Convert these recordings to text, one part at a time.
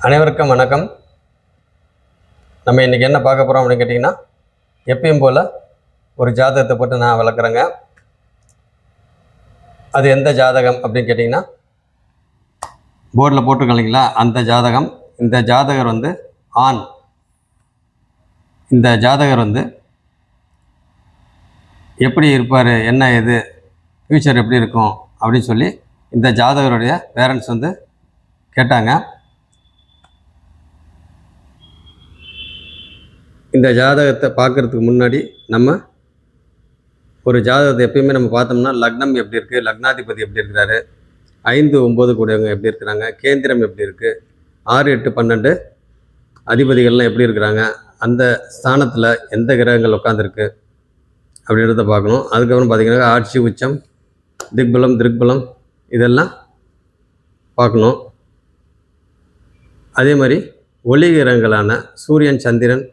அனைவருக்கும் வணக்கம். நம்ம இன்றைக்கி என்ன பார்க்க போகிறோம் அப்படின்னு கேட்டிங்கன்னா, எப்பயும் போல் ஒரு ஜாதகத்தை போட்டு நான் விளக்குறேங்க. அது எந்த ஜாதகம் அப்படின்னு கேட்டிங்கன்னா, போர்டில் போட்டிருக்கோம் இல்லைங்களா, அந்த ஜாதகம். இந்த ஜாதகர் வந்து ஆண். இந்த ஜாதகர் வந்து எப்படி இருப்பார், என்ன இது ஃப்யூச்சர் எப்படி இருக்கும் அப்படின்னு சொல்லி இந்த ஜாதகருடைய பேரண்ட்ஸ் வந்து கேட்டாங்க. இந்த ஜாதகத்தை பார்க்குறதுக்கு முன்னாடி நம்ம ஒரு ஜாதகத்தை எப்பயுமே நம்ம பார்த்தோம்னா லக்னம் எப்படி இருக்குது, லக்னாதிபதி எப்படி இருக்கிறாரு, 5, 9 கூடியவங்க எப்படி இருக்கிறாங்க, கேந்திரம் எப்படி இருக்குது, 6, 8, 12 அதிபதிகள்லாம் எப்படி இருக்கிறாங்க, அந்த ஸ்தானத்தில் எந்த கிரகங்கள் உட்காந்துருக்கு அப்படின்றத பார்க்கணும். அதுக்கப்புறம் பார்த்திங்கன்னா ஆட்சி, உச்சம், திக்பலம், திருக்பலம் இதெல்லாம் பார்க்கணும். அதே மாதிரி ஒளி கிரகங்களான சூரியன், சந்திரன்,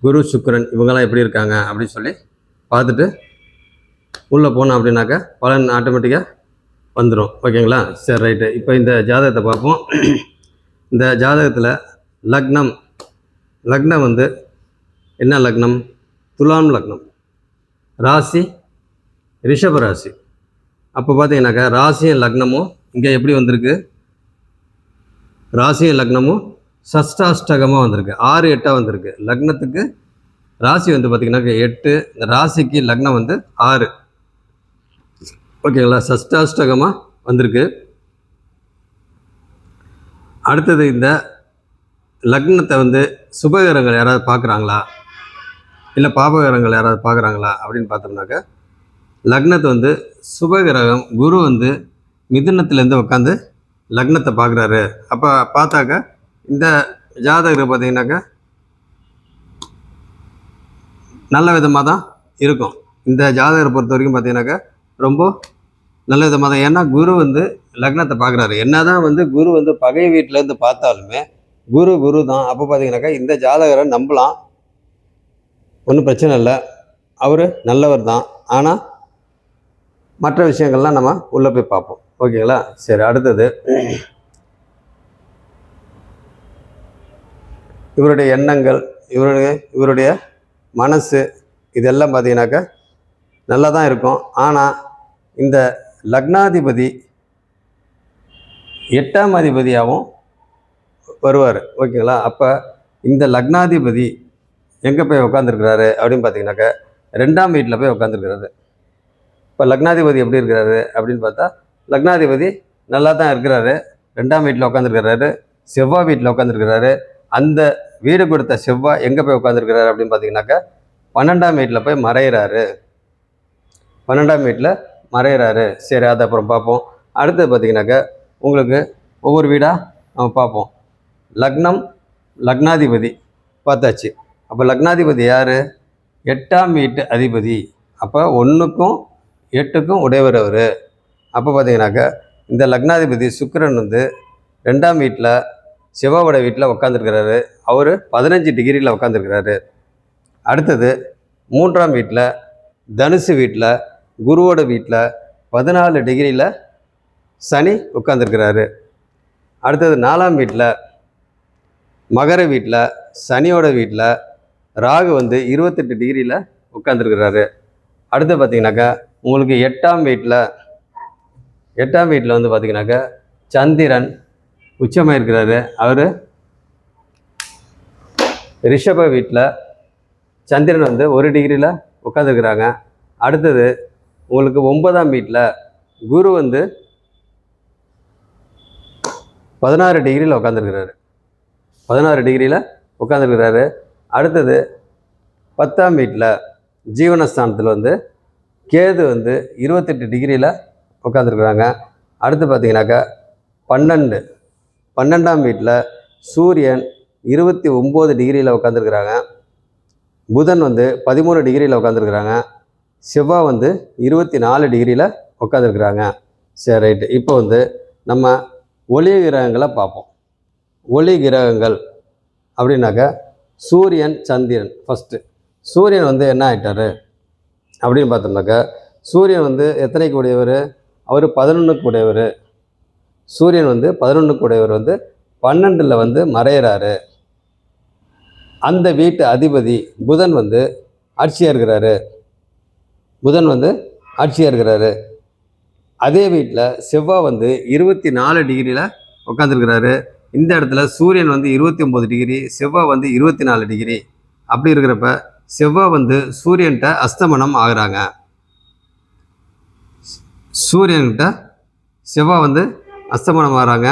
குரு, சுக்கிரன் இவங்கெல்லாம் எப்படி இருக்காங்க அப்படின்னு சொல்லி பார்த்துட்டு உள்ளே போனோம் அப்படின்னாக்கா பலன் ஆட்டோமேட்டிக்காக வந்துடும். ஓகேங்களா? சரி, ரைட்டு. இப்போ இந்த ஜாதகத்தை பார்ப்போம். இந்த ஜாதகத்தில் லக்னம் வந்து என்ன லக்னம்? துலாம் லக்னம். ராசி ரிஷப ராசி. அப்போ பார்த்தீங்கன்னாக்கா ராசியும் லக்னமும் இங்கே எப்படி வந்திருக்கு? ராசியும் லக்னமும் சஷ்டாஷ்டகமாக வந்திருக்கு, 6, 8 வந்திருக்கு. லக்னத்துக்கு ராசி வந்து பார்த்திங்கனாக்கா 8, இந்த ராசிக்கு லக்னம் வந்து 6. ஓகேங்களா? சஷ்டாஷ்டகமாக வந்திருக்கு. அடுத்தது இந்த லக்னத்தை வந்து சுபகிரகங்கள் யாராவது பார்க்குறாங்களா, இல்லை பாபகிரகங்கள் யாராவது பார்க்குறாங்களா அப்படின்னு பார்த்தோம்னாக்கா, லக்னத்தை வந்து சுபகிரகம் குரு வந்து மிதுனத்துலேருந்து உட்காந்து லக்னத்தை பார்க்குறாரு. அப்போ பார்த்தாக்கா இந்த ஜாதகர் பார்த்திங்கனாக்கா நல்ல விதமாக தான் இருக்கும். இந்த ஜாதகரை பொறுத்த வரைக்கும் பார்த்திங்கனாக்கா ரொம்ப நல்ல விதமாக தான். ஏன்னா குரு வந்து லக்னத்தை பார்க்குறாரு. என்ன தான் வந்து குரு வந்து பகை வீட்டிலேருந்து பார்த்தாலுமே குரு தான். அப்போ பார்த்திங்கனாக்கா இந்த ஜாதகரை நம்பலாம், ஒன்றும் பிரச்சனை இல்லை, அவர் நல்லவர் தான். ஆனால் மற்ற விஷயங்கள்லாம் நம்ம உள்ளே போய் பார்ப்போம். ஓகேங்களா? சரி, அடுத்தது இவருடைய எண்ணங்கள், இவருடைய மனசு இதெல்லாம் பார்த்தீங்கன்னாக்கா நல்லா தான் இருக்கும். ஆனால் இந்த லக்னாதிபதி 8ஆம் அதிபதியாகவும் வருவார். ஓகேங்களா? அப்போ இந்த லக்னாதிபதி எங்கே போய் உட்காந்துருக்கிறாரு அப்படின்னு பார்த்தீங்கன்னாக்கா 2ஆம் வீட்டில் போய் உட்காந்துருக்கிறாரு. இப்போ லக்னாதிபதி எப்படி இருக்கிறாரு அப்படின்னு பார்த்தா, லக்னாதிபதி நல்லா தான் இருக்கிறாரு. 2ஆம் வீட்டில் உட்காந்துருக்கிறாரு, செவ்வாய் வீட்டில் உட்காந்துருக்கிறாரு. அந்த வீடு கொடுத்த செவ்வாய் எங்கே போய் உட்காந்துருக்கிறாரு அப்படின்னு பார்த்தீங்கன்னாக்கா 12ஆம் வீட்டில் போய் மறைகிறாரு. 12ஆம் வீட்டில் மறைகிறாரு. சரி, அதை அப்புறம் பார்ப்போம். அடுத்தது பார்த்திங்கனாக்கா உங்களுக்கு ஒவ்வொரு வீடாக நம்ம பார்ப்போம். லக்னாதிபதி பார்த்தாச்சு. அப்போ லக்னாதிபதி யார்? 8ஆம் வீட்டு அதிபதி. அப்போ 1க்கும் 8க்கும் உடையவர் அவர். அப்போ பார்த்திங்கனாக்கா இந்த லக்னாதிபதி சுக்கிரன் வந்து 2ஆம் வீட்டில் செவ்வாயோட வீட்டில் உட்காந்துருக்கிறாரு. அவர் 15 டிகிரியில் உட்காந்துருக்கிறாரு. அடுத்தது 3ஆம் வீட்டில் தனுசு வீட்டில் குருவோட வீட்டில் 14 டிகிரியில் சனி உட்காந்துருக்கிறாரு. அடுத்தது 4ஆம் வீட்டில் மகர வீட்டில் சனியோட வீட்டில் ராகு வந்து 28 டிகிரியில் உட்காந்துருக்கிறாரு. அடுத்து பார்த்திங்கனாக்கா உங்களுக்கு 8ஆம் வீட்டில் வந்து பார்த்திங்கனாக்கா சந்திரன் உச்சமாக இருக்கிறாரு. அவர் ரிஷப வீட்டில் சந்திரன் வந்து 1 டிகிரியில் உட்காந்துருக்குறாங்க. அடுத்தது உங்களுக்கு 9ஆம் வீட்டில் குரு வந்து 16 டிகிரியில் உட்காந்துருக்கிறாரு. 16 டிகிரியில் உட்காந்துருக்கிறாரு. அடுத்தது 10ஆம் வீட்டில் ஜீவனஸ்தானத்தில் வந்து கேது வந்து 28 டிகிரியில் உட்காந்துருக்குறாங்க. அடுத்து பார்த்திங்கனாக்கா 12ஆம் வீட்டில் சூரியன் 29 டிகிரியில் உட்காந்துருக்குறாங்க. புதன் வந்து 13 டிகிரியில் உட்காந்துருக்குறாங்க. செவ்வாய் வந்து 24 டிகிரியில் உட்காந்துருக்குறாங்க. சரி, ரைட்டு. இப்போ வந்து நம்ம ஒளி கிரகங்களை பார்ப்போம். ஒளி கிரகங்கள் அப்படின்னாக்கா சூரியன், சந்திரன். ஃபஸ்ட்டு சூரியன் வந்து என்ன ஆகிட்டார் அப்படின்னு பார்த்தோம்னாக்கா, சூரியன் வந்து எத்தனைக்கு உடையவர்? அவர் 11க்கு உடையவர். சூரியன் வந்து 11க்கு உடையவர் வந்து 12ல் வந்து மறையிறாரு. அந்த வீட்டு அதிபதி புதன் வந்து ஆட்சியாக இருக்கிறாரு. புதன் வந்து ஆட்சியாக இருக்கிறாரு. அதே வீட்டில் செவ்வாய் வந்து 24 டிகிரியில் உட்காந்துருக்கிறாரு. இந்த இடத்துல சூரியன் வந்து 29 டிகிரி, செவ்வாய் வந்து 24 டிகிரி. அப்படி இருக்கிறப்ப செவ்வாய் வந்து சூரியன்கிட்ட அஸ்தமனம் ஆகுறாங்க. சூரியன்கிட்ட செவ்வாய் வந்து அஸ்தமனம் ஆகிறாங்க.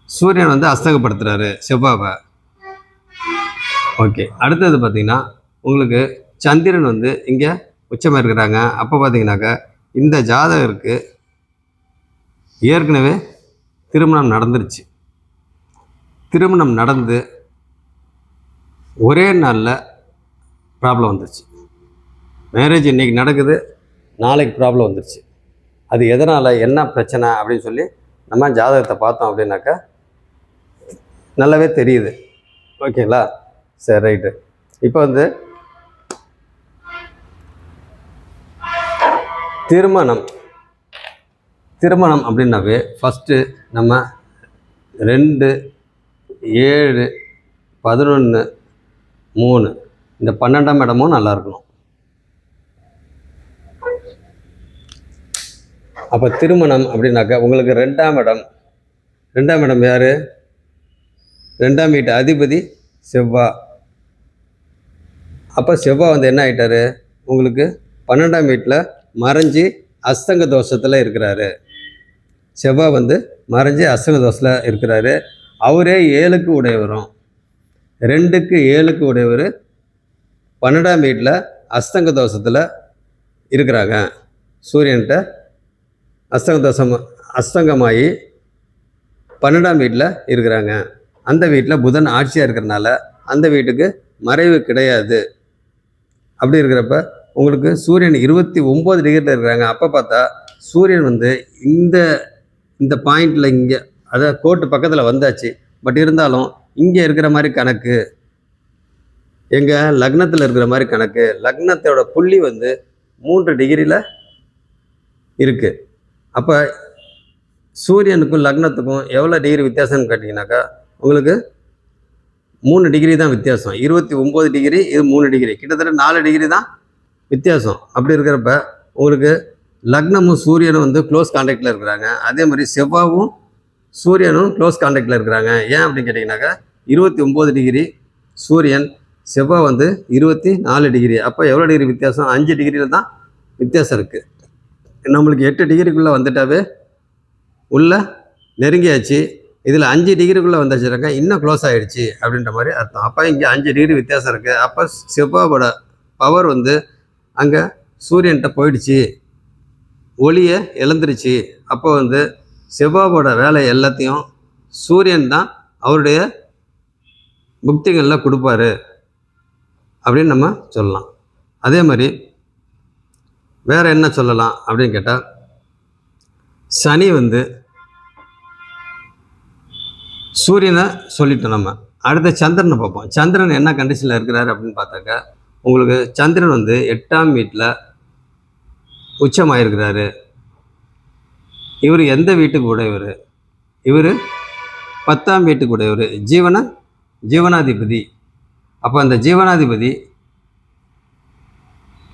சூரியன் வந்து அஸ்தங்கப்படுத்துகிறாரு செவ்வாவை. ஓகே, அடுத்தது பார்த்திங்கன்னா உங்களுக்கு சந்திரன் வந்து இங்கே உச்சமாக இருக்கிறாங்க. அப்போ பார்த்தீங்கன்னாக்கா இந்த ஜாதகருக்கு ஏற்கனவே திருமணம் நடந்துருச்சு. திருமணம் நடந்து ஒரே நாளில் ப்ராப்ளம் வந்துருச்சு. மேரேஜ் இன்றைக்கி நடக்குது, நாளைக்கு ப்ராப்ளம் வந்துருச்சு. அது எதனால், என்ன பிரச்சனை அப்படின்னு சொல்லி நம்ம ஜாதகத்தை பார்த்தோம் அப்படின்னாக்கா நல்லாவே தெரியுது. ஓகேங்களா? சரி, ரைட்டு. இப்போ வந்து திருமணம் அப்படின்னாவே ஃபஸ்ட்டு நம்ம 2, 7, 11, 3 இந்த 12ஆம் இடமும் நல்லா இருக்கணும். அப்போ திருமணம் அப்படின்னாக்கா உங்களுக்கு 2ஆம் இடம் யார்? 2ஆம் வீட்டு அதிபதி செவ்வாய். அப்போ செவ்வாய் வந்து என்ன ஆகிட்டாரு, உங்களுக்கு 12ஆம் வீட்டில் மறைஞ்சி அஸ்தங்க தோஷத்தில் இருக்கிறாரு. செவ்வாய் வந்து மறைஞ்சி அஸ்தங்க தோஷத்தில் இருக்கிறாரு. அவரே 7க்கு உடையவரும், 2க்கு 7க்கு உடையவர் 12ஆம் வீட்டில் அஸ்தங்க தோஷத்தில் இருக்கிறாங்க. சூரியன்கிட்ட அஸ்தங்கமாகி 12ஆம் வீட்டில் இருக்கிறாங்க. அந்த வீட்டில் புதன் ஆட்சியாக இருக்கிறனால அந்த வீட்டுக்கு மறைவு கிடையாது. அப்படி இருக்கிறப்ப உங்களுக்கு சூரியன் 29 டிகிரியில் இருக்கிறாங்க. அப்போ பார்த்தா சூரியன் வந்து இந்த பாயிண்டில் இங்கே, அதாவது கோட்டு பக்கத்தில் வந்தாச்சு. பட் இருந்தாலும் இங்கே இருக்கிற மாதிரி கணக்கு, எங்கள் லக்னத்தில் இருக்கிற மாதிரி கணக்கு. லக்னத்தோட புள்ளி வந்து 3 டிகிரியில் இருக்குது. அப்போ சூரியனுக்கும் லக்னத்துக்கும் எவ்வளோ டிகிரி வித்தியாசம்னு கேட்டிங்கனாக்கா உங்களுக்கு 3 டிகிரி தான் வித்தியாசம். 29 டிகிரி, இது 3 டிகிரி, கிட்டத்தட்ட 4 டிகிரி தான் வித்தியாசம். அப்படி இருக்கிறப்ப உங்களுக்கு லக்னமும் சூரியனும் வந்து க்ளோஸ் கான்டாக்டில் இருக்கிறாங்க. அதே மாதிரி செவ்வாயும் சூரியனும் க்ளோஸ் கான்டாக்டில் இருக்கிறாங்க. ஏன் அப்படின்னு கேட்டிங்கனாக்கா 29 டிகிரி சூரியன், செவ்வாய் வந்து 24 டிகிரி. அப்போ எவ்வளோ டிகிரி வித்தியாசம்? 5 டிகிரியில் தான் வித்தியாசம் இருக்குது. நம்மளுக்கு 8 டிகிரிக்குள்ளே வந்துட்டாவே உள்ளே நெருங்கியாச்சு. இதில் 5 டிகிரிக்குள்ளே வந்தாச்சுனாக்கா இன்னும் க்ளோஸ் ஆகிடுச்சு அப்படின்ற மாதிரி அர்த்தம். அப்போ இங்கே 5 டிகிரி வித்தியாசம் இருக்குது. அப்போ செவ்வாயோட பவர் வந்து அங்கே சூரியன்கிட்ட போயிடுச்சு, ஒளியை இழந்துருச்சு. அப்போ வந்து செவ்வாயோட வேலை எல்லாத்தையும் சூரியன் தான் அவருடைய புக்திகளில் கொடுப்பாரு அப்படின்னு நம்ம சொல்லலாம். அதே மாதிரி வேறு என்ன சொல்லலாம் அப்படின்னு கேட்டால், சனி வந்து சூரியனை சொல்லிட்டோம். நம்ம அடுத்த சந்திரனை பார்ப்போம். சந்திரன் என்ன கண்டிஷனில் இருக்கிறாரு அப்படின்னு பார்த்தாக்கா உங்களுக்கு சந்திரன் வந்து 8ஆம் வீட்டில் உச்சமாயிருக்கிறாரு. இவர் எந்த வீட்டுக்கு உடையவர்? இவர் 10ஆம் வீட்டுக்கு உடையவர், ஜீவனாதிபதி. அப்போ அந்த ஜீவனாதிபதி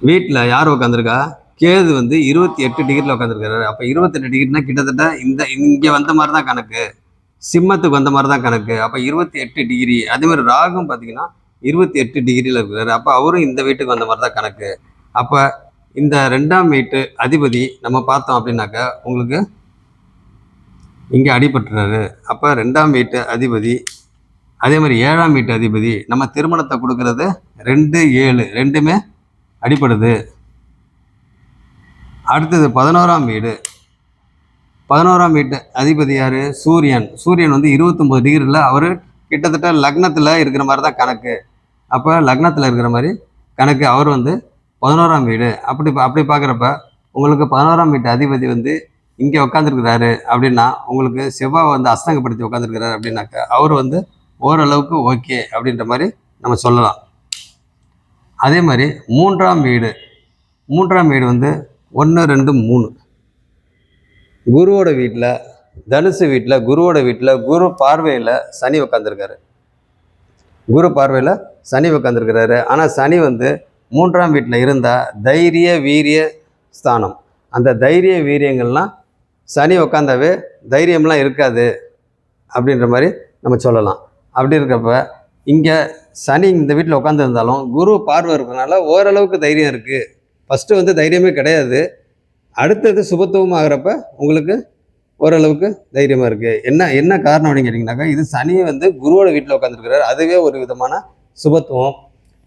வீட்டில் யார் உட்காந்துருக்கா? கேது வந்து 28 டிகிரியில் உட்காந்துருக்காரு. அப்போ 28 டிகிரினா கிட்டத்தட்ட இங்கே வந்த மாதிரி தான் கணக்கு, சிம்மத்துக்கு வந்த மாதிரி தான் கணக்கு. அப்போ 28 டிகிரி. அதே மாதிரி ராகும் பார்த்தீங்கன்னா 28 டிகிரியில் இருக்கிறாரு. அப்போ அவரும் இந்த வீட்டுக்கு வந்த மாதிரி தான் கணக்கு. அப்போ இந்த 2ஆம் வீட்டு அதிபதி நம்ம பார்த்தோம் அப்படின்னாக்கா உங்களுக்கு இங்கே அடிபட்டுறாரு. அப்போ 2ஆம் வீட்டு அதிபதி, அதே மாதிரி 7ஆம் வீட்டு அதிபதி, நம்ம திருமணத்தை கொடுக்கறது 2, 7 ரெண்டுமே அடிப்படுது. அடுத்தது 11ஆம் வீடு. 11ஆம் வீட்டு அதிபதி யார்? சூரியன் வந்து 29 டிகிரியில், அவர் கிட்டத்தட்ட லக்னத்தில் இருக்கிற மாதிரி தான் கணக்கு. அப்போ லக்னத்தில் இருக்கிற மாதிரி கணக்கு. அவர் வந்து 11ஆம் வீடு. அப்படி பார்க்குறப்ப உங்களுக்கு 11ஆம் வீட்டு அதிபதி வந்து இங்கே உட்காந்துருக்கிறாரு அப்படின்னா உங்களுக்கு செவ்வாய் வந்து அஸ்தங்கப்படுத்தி உட்காந்துருக்கிறாரு அப்படின்னாக்கா அவர் வந்து ஓரளவுக்கு ஓகே அப்படின்ற மாதிரி நம்ம சொல்லலாம். அதே மாதிரி 3ஆம் வீடு வந்து 1, 2, 3 குருவோட வீட்டில் தனுசு வீட்டில் குருவோட வீட்டில் குரு பார்வையில் சனி உட்காந்துருக்காரு. குரு பார்வையில் சனி உட்காந்துருக்கிறாரு. ஆனால் சனி வந்து 3ஆம் வீட்டில் இருந்தால் தைரிய வீரிய ஸ்தானம். அந்த தைரிய வீரியங்கள்லாம் சனி உட்காந்தாவே தைரியம்லாம் இருக்காது அப்படின்ற மாதிரி நம்ம சொல்லலாம். அப்படி இருக்கப்ப இங்கே சனி இந்த வீட்டில் உட்காந்துருந்தாலும் குரு பார்வை இருக்கிறதுனால ஓரளவுக்கு தைரியம் இருக்குது. ஃபஸ்ட்டு வந்து தைரியமே கிடையாது. அடுத்தது சுபத்துவம் ஆகிறப்ப உங்களுக்கு ஓரளவுக்கு தைரியமாக இருக்குது. என்ன காரணம் அப்படின்னு கேட்டிங்கனாக்கா, இது சனி வந்து குருவோட வீட்டில் உட்காந்துருக்கிறார். அதுவே ஒரு விதமான சுபத்துவம்.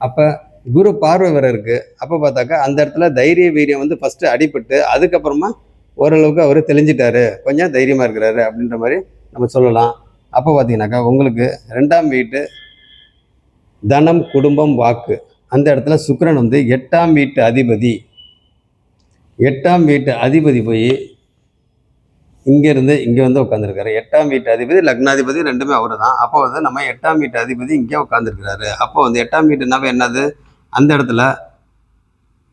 அப்போ குரு பார்வை வர இருக்குது. அப்போ பார்த்தாக்கா அந்த இடத்துல தைரிய வீரியம் வந்து ஃபஸ்ட்டு அடிபட்டு அதுக்கப்புறமா ஓரளவுக்கு அவர் தெளிஞ்சிட்டாரு, கொஞ்சம் தைரியமாக இருக்கிறாரு அப்படின்ற மாதிரி நம்ம சொல்லலாம். அப்போ பார்த்தீங்கன்னாக்கா உங்களுக்கு 2ஆம் வீட்டு தனம் குடும்பம் வாக்கு அந்த இடத்துல சுக்கிரன் வந்து 8ஆம் வீட்டு அதிபதி. 8ஆம் வீட்டு அதிபதி போய் இங்கேருந்து இங்கே வந்து உட்காந்துருக்காரு. 8ஆம் வீட்டு அதிபதி லக்னாதிபதி ரெண்டுமே அவரு தான். அப்போ வந்து நம்ம 8ஆம் வீட்டு அதிபதி இங்கே உட்காந்துருக்கிறாரு. அப்போ வந்து 8ஆம் வீட்டுனாவே என்னது, அந்த இடத்துல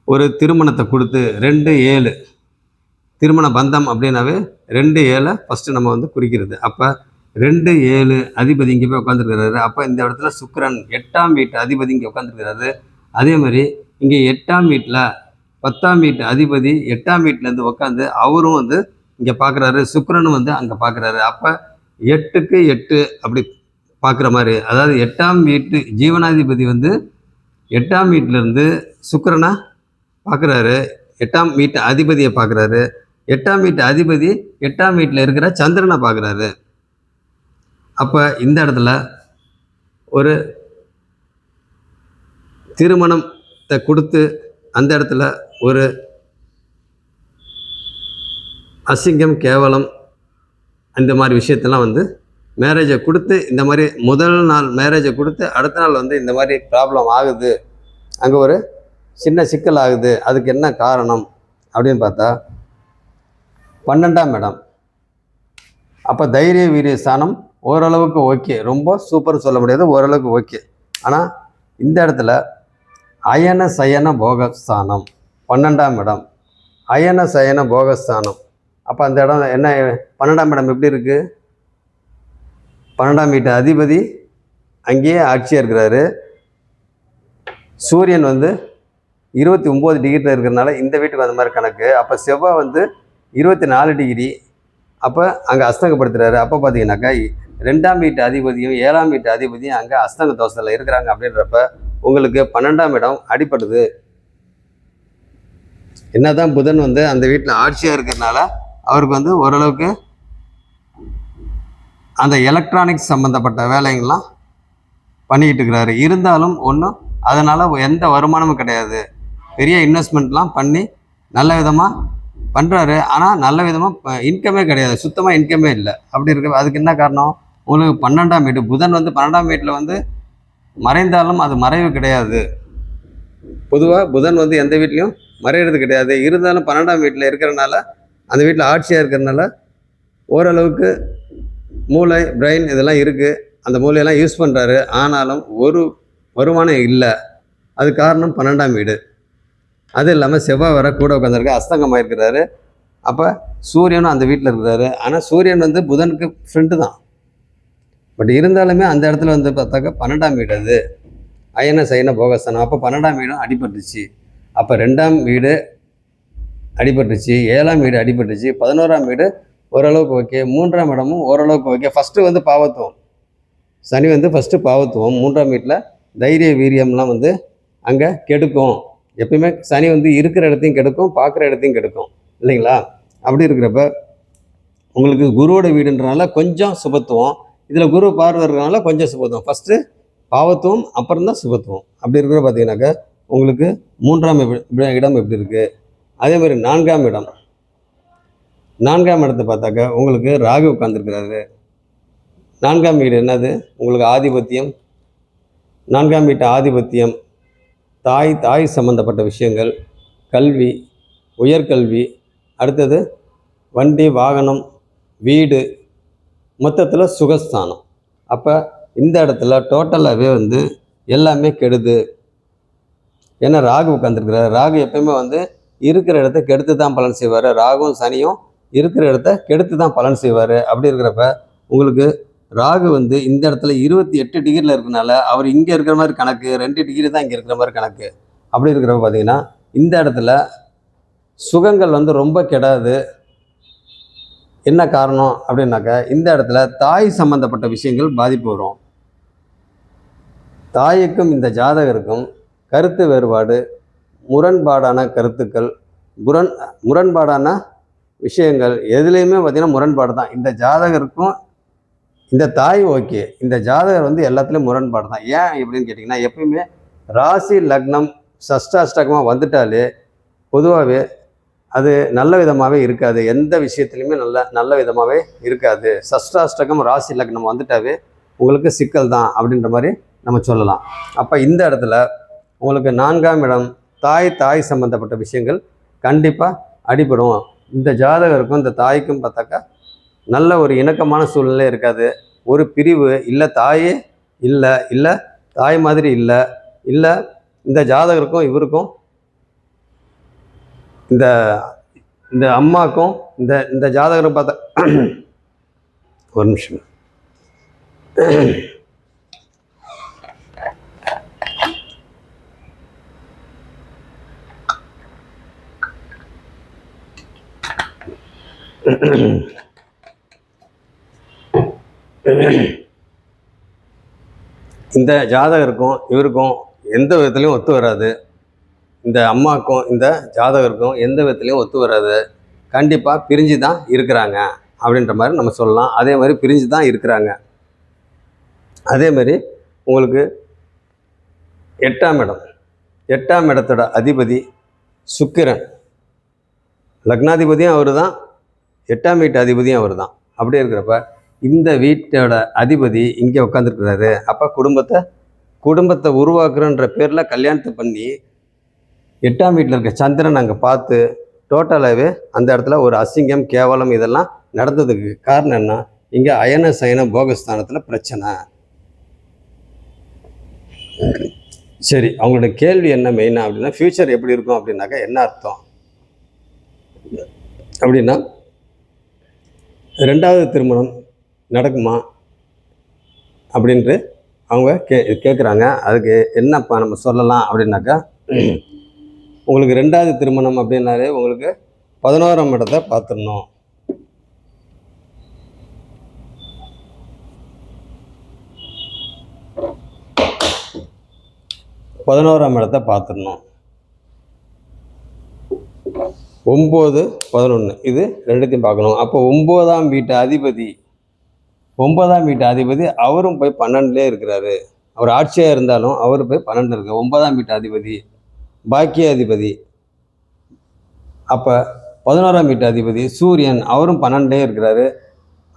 ஒரு திருமணத்தை கொடுத்து 2-7 திருமண பந்தம் அப்படின்னாவே 2-7 ஃபஸ்ட்டு நம்ம வந்து குறிக்கிறது. அப்போ 2-7 அதிபதி இங்கே போய் உட்காந்துருக்கிறாரு. அப்போ இந்த இடத்துல சுக்கிரன் 8ஆம் வீட்டு அதிபதி இங்கே உட்காந்துருக்கிறாரு. அதே மாதிரி இங்கே 8ஆம் வீட்டில் 10ஆம் வீட்டு அதிபதி 8ஆம் வீட்டிலேருந்து உட்காந்து அவரும் வந்து இங்கே பார்க்குறாரு. சுக்கிரனும் வந்து அங்கே பார்க்குறாரு. அப்போ 8க்கு 8 அப்படி பார்க்குற மாதிரி, அதாவது 8ஆம் வீட்டு ஜீவனாதிபதி வந்து 8ஆம் வீட்டிலேருந்து சுக்கிரனை பார்க்குறாரு. 8ஆம் வீட்டு அதிபதியை பார்க்குறாரு. 8ஆம் வீட்டு அதிபதி 8ஆம் வீட்டில் இருக்கிற சந்திரனை பார்க்குறாரு. அப்போ இந்த இடத்துல ஒரு திருமணத்தை கொடுத்து அந்த இடத்துல ஒரு அசிங்கம் கேவலம் இந்த மாதிரி விஷயத்தெல்லாம் வந்து மேரேஜை கொடுத்து இந்த மாதிரி முதல் நாள் மேரேஜை கொடுத்து அடுத்த நாள் வந்து இந்த மாதிரி ப்ராப்ளம் ஆகுது, அங்கே ஒரு சின்ன சிக்கல் ஆகுது. அதுக்கு என்ன காரணம் அப்படின்னு பார்த்தா 12ஆம் இடம். அப்போ தைரிய வீரிய ஸ்தானம் ஓரளவுக்கு ஓகே, ரொம்ப சூப்பர் சொல்ல முடியாது, ஓரளவுக்கு ஓகே. ஆனால் இந்த இடத்துல அயன சயன போகஸ்தானம் 12ஆம் இடம், அயன சயன போகஸ்தானம். அப்போ அந்த இடம் என்ன, 12ஆம் இடம் எப்படி இருக்குது, 12ஆம் வீட்டு அதிபதி அங்கேயே ஆட்சியாக இருக்கிறாரு. சூரியன் வந்து 29 டிகிரியில் இருக்கிறதுனால இந்த வீட்டுக்கு அந்த மாதிரி கணக்கு. அப்போ செவ்வாய் வந்து 24 டிகிரி, அப்போ அங்கே அஸ்தங்கப்படுத்துகிறாரு. அப்போ பார்த்தீங்கன்னாக்கா 2ஆம் வீட்டு அதிபதியும் 7ஆம் வீட்டு அதிபதியும் அங்கே அஸ்தங்க தோஷத்தில் இருக்கிறாங்க. அப்படின்றப்ப உங்களுக்கு 12ஆம் இடம் அடிப்படுது. என்னதான் புதன் வந்து அந்த வீட்டில் ஆட்சியாக இருக்கிறதுனால அவருக்கு வந்து ஓரளவுக்கு அந்த எலக்ட்ரானிக்ஸ் சம்மந்தப்பட்ட வேலைங்கள்லாம் பண்ணிக்கிட்டு இருக்கிறாரு. இருந்தாலும் ஒன்றும் அதனால் எந்த வருமானமும் கிடையாது. பெரிய இன்வெஸ்ட்மெண்ட்லாம் பண்ணி நல்ல விதமாக பண்ணுறாரு. ஆனால் நல்ல விதமாக இன்கமே கிடையாது, சுத்தமாக இன்கமே இல்லை. அப்படி இருக்க அதுக்கு என்ன காரணம், உங்களுக்கு 12ஆம் வீட்டு புதன் வந்து 12ஆம் வீட்டில் வந்து மறைந்தாலும் அது மறைவு கிடையாது. பொதுவாக புதன் வந்து எந்த வீட்லேயும் மறையிறது கிடையாது. இருந்தாலும் 12ஆம் வீட்டில் இருக்கிறனால அந்த வீட்டில் ஆட்சியாக இருக்கிறதுனால ஓரளவுக்கு மூளை பிரெயின் இதெல்லாம் இருக்குது, அந்த மூளையெல்லாம் யூஸ் பண்ணுறாரு. ஆனாலும் ஒரு வருமானம் இல்லை. அது காரணம் 12ஆம் வீடு. அது இல்லாமல் செவ்வாய் வர கூட உட்காந்துருக்கு, அஸ்தங்கமாக இருக்கிறாரு. அப்போ சூரியனும் அந்த வீட்டில் இருக்கிறாரு. ஆனால் சூரியன் வந்து புதனுக்கு ஃப்ரெண்டு தான். பட் இருந்தாலுமே அந்த இடத்துல வந்து பார்த்தாக்கா 12ஆம் வீடு அது அயன சயன போகஸ்தானம். அப்போ 12ஆம் வீடும் அடிபட்டுச்சு. அப்போ 2ஆம் வீடு அடிபட்டுச்சு, 7ஆம் வீடு அடிபட்டுச்சு, 11ஆம் வீடு ஓரளவுக்கு ஓகே, 3ஆம் இடமும் ஓரளவுக்கு ஓகே. ஃபஸ்ட்டு வந்து பாவத்துவம், சனி வந்து ஃபஸ்ட்டு பாவத்துவம். 3ஆம் வீட்டில் தைரிய வீரியம்லாம் வந்து அங்கே கெடுக்கும். எப்பயுமே சனி வந்து இருக்கிற இடத்தையும் கெடுக்கும், பார்க்குற இடத்தையும் கெடுக்கும் இல்லைங்களா? அப்படி இருக்கிறப்ப உங்களுக்கு குருவோட வீடுன்றனால கொஞ்சம் சுபத்துவம், இதில் குரு பார்வை இருக்கிறனால கொஞ்சம் சுபத்துவம். ஃபஸ்ட்டு பாவத்துவம், அப்புறம் தான் சுபத்துவம். அப்படி இருக்கிற பார்த்தீங்கன்னாக்கா உங்களுக்கு 3ஆம் இடம் எப்படி இருக்குது. அதே மாதிரி 4ஆம் இடம், 4ஆம் இடத்தை பார்த்தாக்கா உங்களுக்கு ராகு உட்காந்துருக்கிறாரு. 4ஆம் வீடு என்னது, உங்களுக்கு ஆதிபத்தியம். 4ஆம் வீட்டு ஆதிபத்தியம் தாய் சம்மந்தப்பட்ட விஷயங்கள், கல்வி, உயர்கல்வி, அடுத்தது வண்டி வாகனம் வீடு, மொத்தத்தில் சுகஸ்தானம். அப்போ இந்த இடத்துல டோட்டலாகவே வந்து எல்லாமே கெடுது. ஏன்னா ராகு உட்காந்துருக்கிறார். ராகு எப்பயுமே வந்து இருக்கிற இடத்த கெடுத்து தான் பலன் செய்வார். ராகுவும் சனியும் இருக்கிற இடத்த கெடுத்து தான் பலன் செய்வார். அப்படி இருக்கிறப்ப உங்களுக்கு ராகு வந்து இந்த இடத்துல 28 டிகிரியில் இருக்கிறனால அவர் இங்கே இருக்கிற மாதிரி கணக்கு, 2 டிகிரி தான் இங்கே இருக்கிற மாதிரி கணக்கு. அப்படி இருக்கிறப்ப பார்த்தீங்கன்னா இந்த இடத்துல சுகங்கள் வந்து ரொம்ப கெடாது. என்ன காரணம் அப்படின்னாக்க இந்த இடத்துல தாய் சம்பந்தப்பட்ட விஷயங்கள் பாதிப்பு வரும். தாய்க்கும் இந்த ஜாதகருக்கும் கருத்து வேறுபாடு, முரண்பாடான கருத்துக்கள், முரண்பாடான விஷயங்கள் எதுலேயுமே பார்த்திங்கன்னா முரண்பாடு தான். இந்த ஜாதகருக்கும் இந்த தாய் ஓகே, இந்த ஜாதகர் வந்து எல்லாத்துலேயும் முரண்பாடு தான். ஏன் எப்படின்னு கேட்டிங்கன்னா எப்பயுமே ராசி லக்னம் சஷ்டாஷ்டகமாக வந்துட்டாலே பொதுவாகவே அது நல்ல விதமாகவே இருக்காது. எந்த விஷயத்துலையுமே நல்ல விதமாகவே இருக்காது. சஷ்டாஷ்டகம் ராசி லக்னம் வந்துட்டாவே உங்களுக்கு சிக்கல் தான் அப்படின்ற மாதிரி நம்ம சொல்லலாம். அப்போ இந்த இடத்துல உங்களுக்கு 4ஆம் இடம் தாய் சம்மந்தப்பட்ட விஷயங்கள் கண்டிப்பாக அடிபடும். இந்த ஜாதகருக்கும் இந்த தாய்க்கும் பார்த்தாக்கா நல்ல ஒரு இணக்கமான சூழ்நிலை இருக்காது. ஒரு பிரிவு, இல்லை தாயே இல்லை தாய் மாதிரி இல்லை இந்த ஜாதகருக்கும் இவருக்கும் இந்த அம்மாக்கும் இந்த ஜாதகரும் பார்த்தா ஒரு நிமிஷம் இந்த ஜாதகருக்கும் இவருக்கும் எந்த விதத்துலையும் ஒத்து வராது. இந்த அம்மாவுக்கும் இந்த ஜாதகருக்கும் எந்த விதத்துலையும் ஒத்து வராது. கண்டிப்பாக பிரிஞ்சு தான் இருக்கிறாங்க அப்படின்ற மாதிரி நம்ம சொல்லலாம். அதே மாதிரி பிரிஞ்சு தான் இருக்கிறாங்க. அதே மாதிரி உங்களுக்கு 8ஆம் இடம், 8ஆம் இடத்தோட அதிபதி சுக்கிரன், லக்னாதிபதியும் அவர் தான், 8ஆம் வீட்டு அதிபதியும் அவர் தான். அப்படி இருக்கிறப்ப இந்த வீட்டோட அதிபதி இங்கே உட்காந்துருக்கிறாரு. அப்போ குடும்பத்தை உருவாக்குறன்ற பேரில் கல்யாணத்தை பண்ணி 8ஆம் வீட்டில் இருக்க சந்திரன் அங்கே பார்த்து டோட்டலாகவே அந்த இடத்துல ஒரு அசிங்கம், கேவலம் இதெல்லாம் நடந்ததுக்கு காரணம் என்ன? இங்கே அயன சயன போகஸ்தானத்தில் பிரச்சனை. சரி, அவங்களோட கேள்வி என்ன மெயினாக அப்படின்னா ஃப்யூச்சர் எப்படி இருக்கும் அப்படின்னாக்கா என்ன அர்த்தம் அப்படின்னா 2வது திருமணம் நடக்குமா அப்படின்ட்டு அவங்க கேட்குறாங்க. அதுக்கு என்னப்பா நம்ம சொல்லலாம் அப்படின்னாக்கா உங்களுக்கு 2வது திருமணம் அப்படின்னாலே உங்களுக்கு 11ஆம் இடத்தை பார்த்துடணும். 11ஆம் இடத்தை பார்த்துடணும். 9, 11 இது ரெண்டுத்தையும் பார்க்கணும். அப்போ 9ஆம் வீட்டு அதிபதி அவரும் போய் 12லே இருக்கிறாரு. அவர் ஆட்சியாக இருந்தாலும் அவர் போய் 12 இருக்கு. 9ஆம் வீட்டு அதிபதி பாக்கிய அதிபதி. அப்போ 11ஆம் வீட்டு அதிபதி சூரியன் அவரும் 12லே இருக்கிறாரு.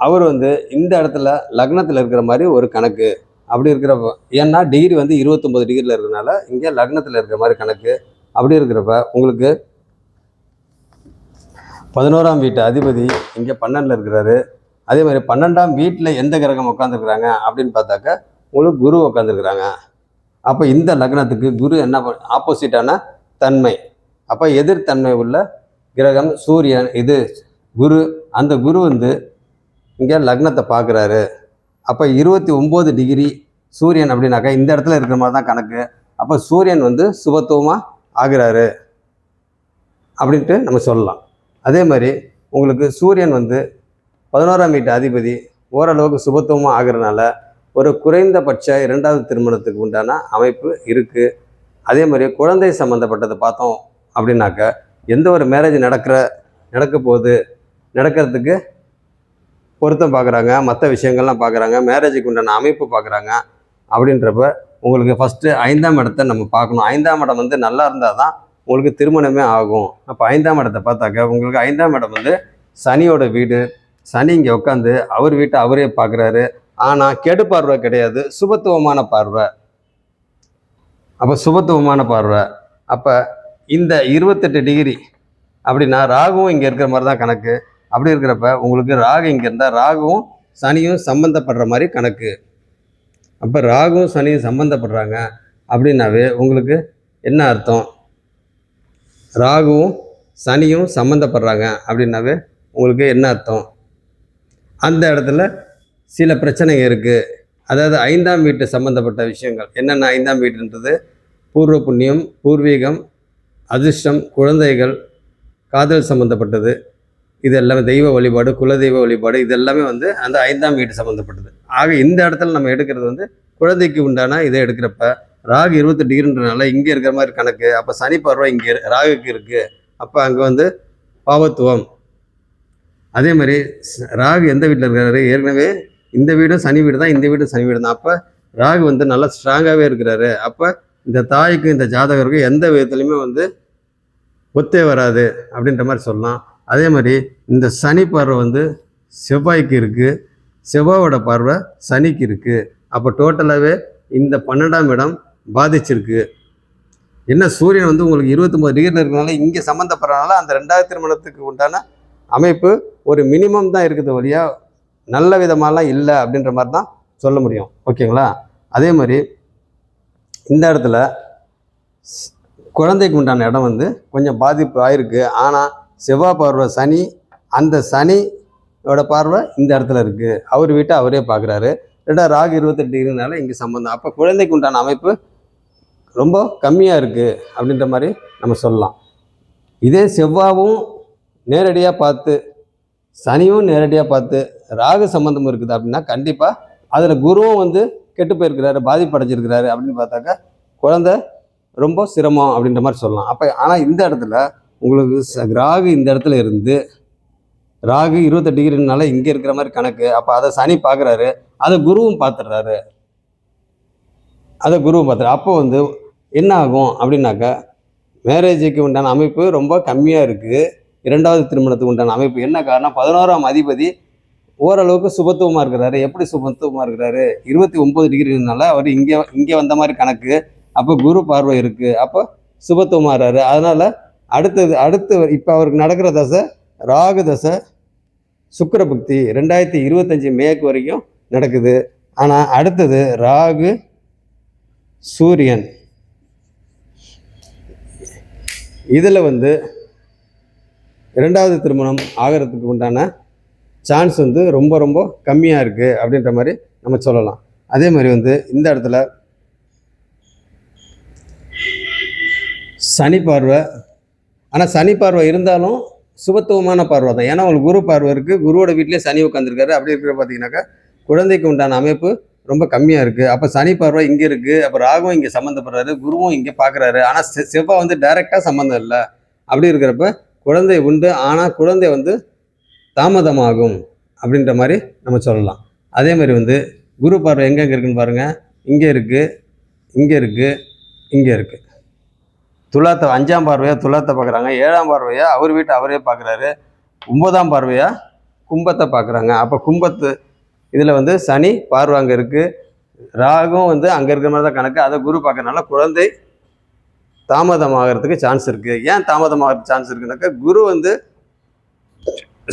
அவர் வந்து இந்த இடத்துல லக்னத்தில் இருக்கிற மாதிரி ஒரு கணக்கு. அப்படி இருக்கிறப்ப ஏன்னா டிகிரி வந்து 29 டிகிரியில் இருக்கிறனால இங்கே லக்னத்தில் இருக்கிற மாதிரி கணக்கு. அப்படி இருக்கிறப்ப உங்களுக்கு 11ஆம் வீட்டு அதிபதி இங்கே 12ல் இருக்கிறாரு. அதே மாதிரி 12ஆம் வீட்டில் எந்த கிரகம் உட்காந்துருக்குறாங்க அப்படின்னு பார்த்தாக்கா உங்களுக்கு குரு உட்காந்துருக்குறாங்க. அப்போ இந்த லக்னத்துக்கு குரு என்ன ஆப்போசிட்டான தன்மை. அப்போ எதிர்த்தன்மை உள்ள கிரகம் சூரியன், இது குரு. அந்த குரு வந்து இங்கே லக்னத்தை பார்க்குறாரு. அப்போ 29 டிகிரி சூரியன் அப்படின்னாக்கா இந்த இடத்துல இருக்கிற மாதிரி தான் கணக்கு. அப்போ சூரியன் வந்து சுபத்துவமாக ஆகிறாரு அப்படின்ட்டு நம்ம சொல்லலாம். அதே மாதிரி உங்களுக்கு சூரியன் வந்து 11ஆம் வீட்டு அதிபதி ஓரளவுக்கு சுபத்துவமாக ஆகிறதுனால ஒரு குறைந்தபட்ச 2வது திருமணத்துக்கு உண்டான அமைப்பு இருக்குது. அதே மாதிரி குழந்தை சம்மந்தப்பட்டதை பார்த்தோம் அப்படின்னாக்கா எந்த ஒரு மேரேஜ் நடக்கிறதுக்கு பொருத்தம் பார்க்குறாங்க, மற்ற விஷயங்கள்லாம் பார்க்குறாங்க, மேரேஜுக்கு உண்டான அமைப்பு பார்க்குறாங்க. அப்படின்றப்ப உங்களுக்கு ஃபஸ்ட்டு 5ஆம் இடத்தை நம்ம பார்க்கணும். 5ஆம் இடம் வந்து நல்லா இருந்தால் தான் உங்களுக்கு திருமணமே ஆகும். அப்போ 5ஆம் இடத்தை பார்த்தாக்க உங்களுக்கு 5ஆம் இடம் வந்து சனியோட வீடு. சனி இங்கே உட்காந்து அவர் வீட்டை அவரே பார்க்குறாரு. ஆனால் கெடு பார்வை கிடையாது, சுபத்துவமான பார்வை. அப்போ சுபத்துவமான பார்வை. அப்போ இந்த 28 டிகிரி அப்படின்னா ராகுவும் இங்கே இருக்கிற மாதிரி தான் கணக்கு. அப்படி இருக்கிறப்ப உங்களுக்கு ராகு இங்கே இருந்தால் ராகுவும் சனியும் சம்மந்தப்படுற மாதிரி கணக்கு. அப்போ ராகுவும் சனியும் சம்மந்தப்படுறாங்க அப்படின்னாவே உங்களுக்கு என்ன அர்த்தம்? ராகுவும் சனியும் சம்மந்தப்படுறாங்க அப்படின்னாவே உங்களுக்கு என்ன அர்த்தம்? அந்த இடத்துல சில பிரச்சனைகள் இருக்குது. அதாவது 5ஆம் வீட்டு சம்மந்தப்பட்ட விஷயங்கள் என்னென்ன? 5ஆம் வீடுன்றது பூர்வ புண்ணியம், பூர்வீகம், அதிர்ஷ்டம், குழந்தைகள், காதல் சம்மந்தப்பட்டது. இது எல்லாமே தெய்வ வழிபாடு, குலதெய்வ வழிபாடு, இது எல்லாமே வந்து அந்த 5ஆம் வீட்டு சம்மந்தப்பட்டது. ஆக இந்த இடத்துல நம்ம எடுக்கிறது வந்து குழந்தைக்கு உண்டான இதை எடுக்கிறப்ப ராகு 28 டிகிரின்றனால இங்கே இருக்கிற மாதிரி கணக்கு. அப்போ சனி பார்வை இங்கே ராகுக்கு இருக்குது. அப்போ அங்கே வந்து பாவத்துவம். அதே மாதிரி ராகு எந்த வீட்டில் இருக்கிறாரு? ஏற்கனவே இந்த வீடும் சனி வீடு தான், இந்த வீடும் சனி வீடு தான். அப்போ ராகு வந்து நல்லா ஸ்ட்ராங்காகவே இருக்கிறாரு. அப்போ இந்த தாய்க்கு இந்த ஜாதகருக்கும் எந்த விதத்துலையுமே வந்து ஒத்தே வராது அப்படின்ற மாதிரி சொல்லலாம். அதே மாதிரி இந்த சனி பார்வை வந்து செவ்வாய்க்கு இருக்குது, செவ்வாயோட பார்வை சனிக்கு இருக்குது. அப்போ டோட்டலாகவே இந்த 12ஆம் இடம் பாதிச்சிருக்கு. என்ன சூரியன் வந்து உங்களுக்கு 29 டிகிரியில் இருக்கிறனால இங்கே சம்மந்தப்படுறதுனால அந்த 2வது திருமணத்துக்கு உண்டான அமைப்பு ஒரு மினிமம் தான் இருக்குது வழியா நல்ல விதமாலாம் இல்லை அப்படின்ற மாதிரி தான் சொல்ல முடியும். ஓகேங்களா? அதே மாதிரி இந்த இடத்துல குழந்தைக்கு உண்டான இடம் வந்து கொஞ்சம் பாதிப்பு ஆயிருக்கு. ஆனால் செவ்வாய் பார்வை சனி, அந்த சனியோட பார்வை இந்த இடத்துல இருக்குது. அவர் வீட்டை அவரே பார்க்குறாரு. 2 ராகு 28 டிகிரினால இங்கே சம்மந்தம். அப்போ குழந்தைக்கு உண்டான அமைப்பு ரொம்ப கம்மியாக இருக்குது அப்படின்ற மாதிரி நம்ம சொல்லலாம். இதே செவ்வாவும் நேரடியாக பார்த்து சனியும் நேரடியாக பார்த்து ராகு சம்மந்தம் இருக்குது அப்படின்னா கண்டிப்பாக அதில் குருவும் வந்து கெட்டு போயிருக்கிறாரு, பாதிப்படைஞ்சிருக்கிறாரு அப்படின்னு பார்த்தாக்கா குழந்தை ரொம்ப சிரமம் அப்படின்ற மாதிரி சொல்லலாம். அப்போ ஆனால் இந்த இடத்துல உங்களுக்கு ராகு இந்த இடத்துல இருந்து ராகு 28 டிகிரினால இங்கே இருக்கிற மாதிரி கணக்கு. அப்போ அதை சனி பார்க்குறாரு, அதை குருவும் பார்த்துடுறாரு. அப்போ வந்து என்ன ஆகும் அப்படின்னாக்கா மேரேஜுக்கு உண்டான அமைப்பு ரொம்ப கம்மியாக இருக்குது. 2வது திருமணத்துக்கு உண்டான அமைப்பு என்ன காரணம்? 11ஆம் அதிபதி ஓரளவுக்கு சுபத்துவமாக இருக்கிறாரு. எப்படி சுபத்துவமாக இருக்கிறாரு? 29 டிகிரினால அவர் இங்கே வந்த மாதிரி கணக்கு. அப்போ குரு பார்வை இருக்குது. அப்போ சுபத்துவமாகறாரு. அதனால் அடுத்து இப்போ அவருக்கு நடக்கிற தசை ராகு தசை சுக்கிர புக்தி 2025 மேக்கு வரைக்கும் நடக்குது. ஆனால் அடுத்தது ராகு சூரியன் இதில் வந்து 2வது திருமணம் ஆகிறதுக்கு உண்டான சான்ஸ் வந்து ரொம்ப ரொம்ப கம்மியாக இருக்குது அப்படின்ற மாதிரி நம்ம சொல்லலாம். அதே மாதிரி வந்து இந்த இடத்துல சனி பார்வை, ஆனால் சனி பார்வை இருந்தாலும் சுபத்துவமான பார்வை தான். ஏன்னா உங்களுக்கு குரு பார்வை இருக்குது, குருவோட வீட்டிலே சனி உட்காந்துருக்காரு. அப்படி இருக்கிற பார்த்தீங்கன்னாக்கா குழந்தைக்கு உண்டான அமைப்பு ரொம்ப கம்மியாக இருக்குது. அப்போ சனி பார்வை இங்கே இருக்குது. அப்போ ராகுவும் இங்கே சம்மந்தப்படுறாரு, குருவும் இங்கே பார்க்குறாரு. ஆனால் செவ்வாய் வந்து டைரெக்டாக சம்மந்தம் இல்லை. அப்படி இருக்கிறப்ப குழந்தை உண்டு, ஆனால் குழந்தை வந்து தாமதமாகும் அப்படின்ற மாதிரி நம்ம சொல்லலாம். அதே மாதிரி வந்து குரு பார்வை எங்கெங்கே இருக்குன்னு பாருங்கள். இங்கே இருக்குது, இங்கே இருக்குது, இங்கே இருக்குது. துலாத்தை 5ஆம் பார்வையாக துலாத்தை பார்க்குறாங்க, 7ஆம் பார்வையாக அவர் வீட்டை அவரே பார்க்குறாரு, 9ஆம் பார்வையாக கும்பத்தை பார்க்குறாங்க. அப்போ கும்பத்து இதில் வந்து சனி பார்வை அங்கே இருக்குது, ராகும் வந்து அங்கே இருக்கிற மாதிரி தான் கணக்கு. அதை குரு பார்க்கறதுனால குழந்தை தாமதமாகிறதுக்கு சான்ஸ் இருக்குது. ஏன் தாமதமாகிறதுக்கு சான்ஸ் இருக்குனாக்கா குரு வந்து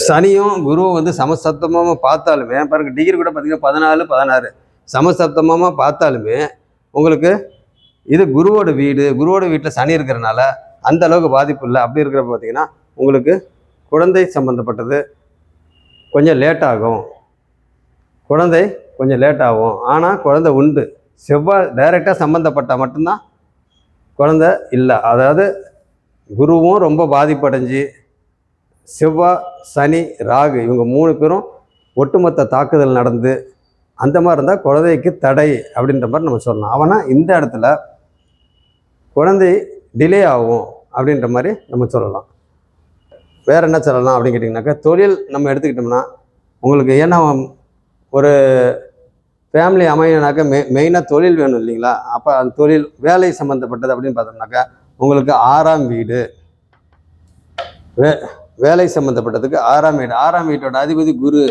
சனியும் குருவும் வந்து சமசப்தமாக பார்த்தாலுமே பாருங்க டிகிரி கூட பார்த்திங்கன்னா 14, 16 சமசப்தமாக பார்த்தாலுமே உங்களுக்கு இது குருவோட வீட்டில் சனி இருக்கிறனால அந்த அளவுக்கு பாதிப்பு இல்லை. அப்படி இருக்கிறப்ப பார்த்திங்கன்னா உங்களுக்கு குழந்தை சம்மந்தப்பட்டது கொஞ்சம் லேட் ஆகும், ஆனால் குழந்தை உண்டு. செவ்வாய் டைரெக்டாக சம்மந்தப்பட்டால் மட்டும்தான் குழந்தை இல்லை. அதாவது குருவும் ரொம்ப பாதிப்படைஞ்சு செவ்வாய் சனி ராகு இவங்க 3 பேரும் ஒட்டுமொத்த தாக்குதல் நடந்து அந்த மாதிரி இருந்தால் குழந்தைக்கு தடை அப்படின்ற மாதிரி நம்ம சொல்லலாம். அவனா இந்த இடத்துல குழந்தை டிலே ஆகும் அப்படின்ற மாதிரி நம்ம சொல்லலாம். வேறு என்ன சொல்லலாம் அப்படின்னு கேட்டிங்கனாக்கா தொழில் நம்ம எடுத்துக்கிட்டோம்னா உங்களுக்கு ஏன்னா ஒரு ஃபேமிலி அமையனாக்கா மெயினாக தொழில் வேணும் இல்லைங்களா? அப்போ அந்த தொழில் வேலை சம்மந்தப்பட்டது அப்படின்னு பார்த்தோம்னாக்கா உங்களுக்கு 6ஆம் வீடு வேலை சம்மந்தப்பட்டதுக்கு 6ஆம் வீடு, 6ஆம் வீட்டோட அதிபதி குரு.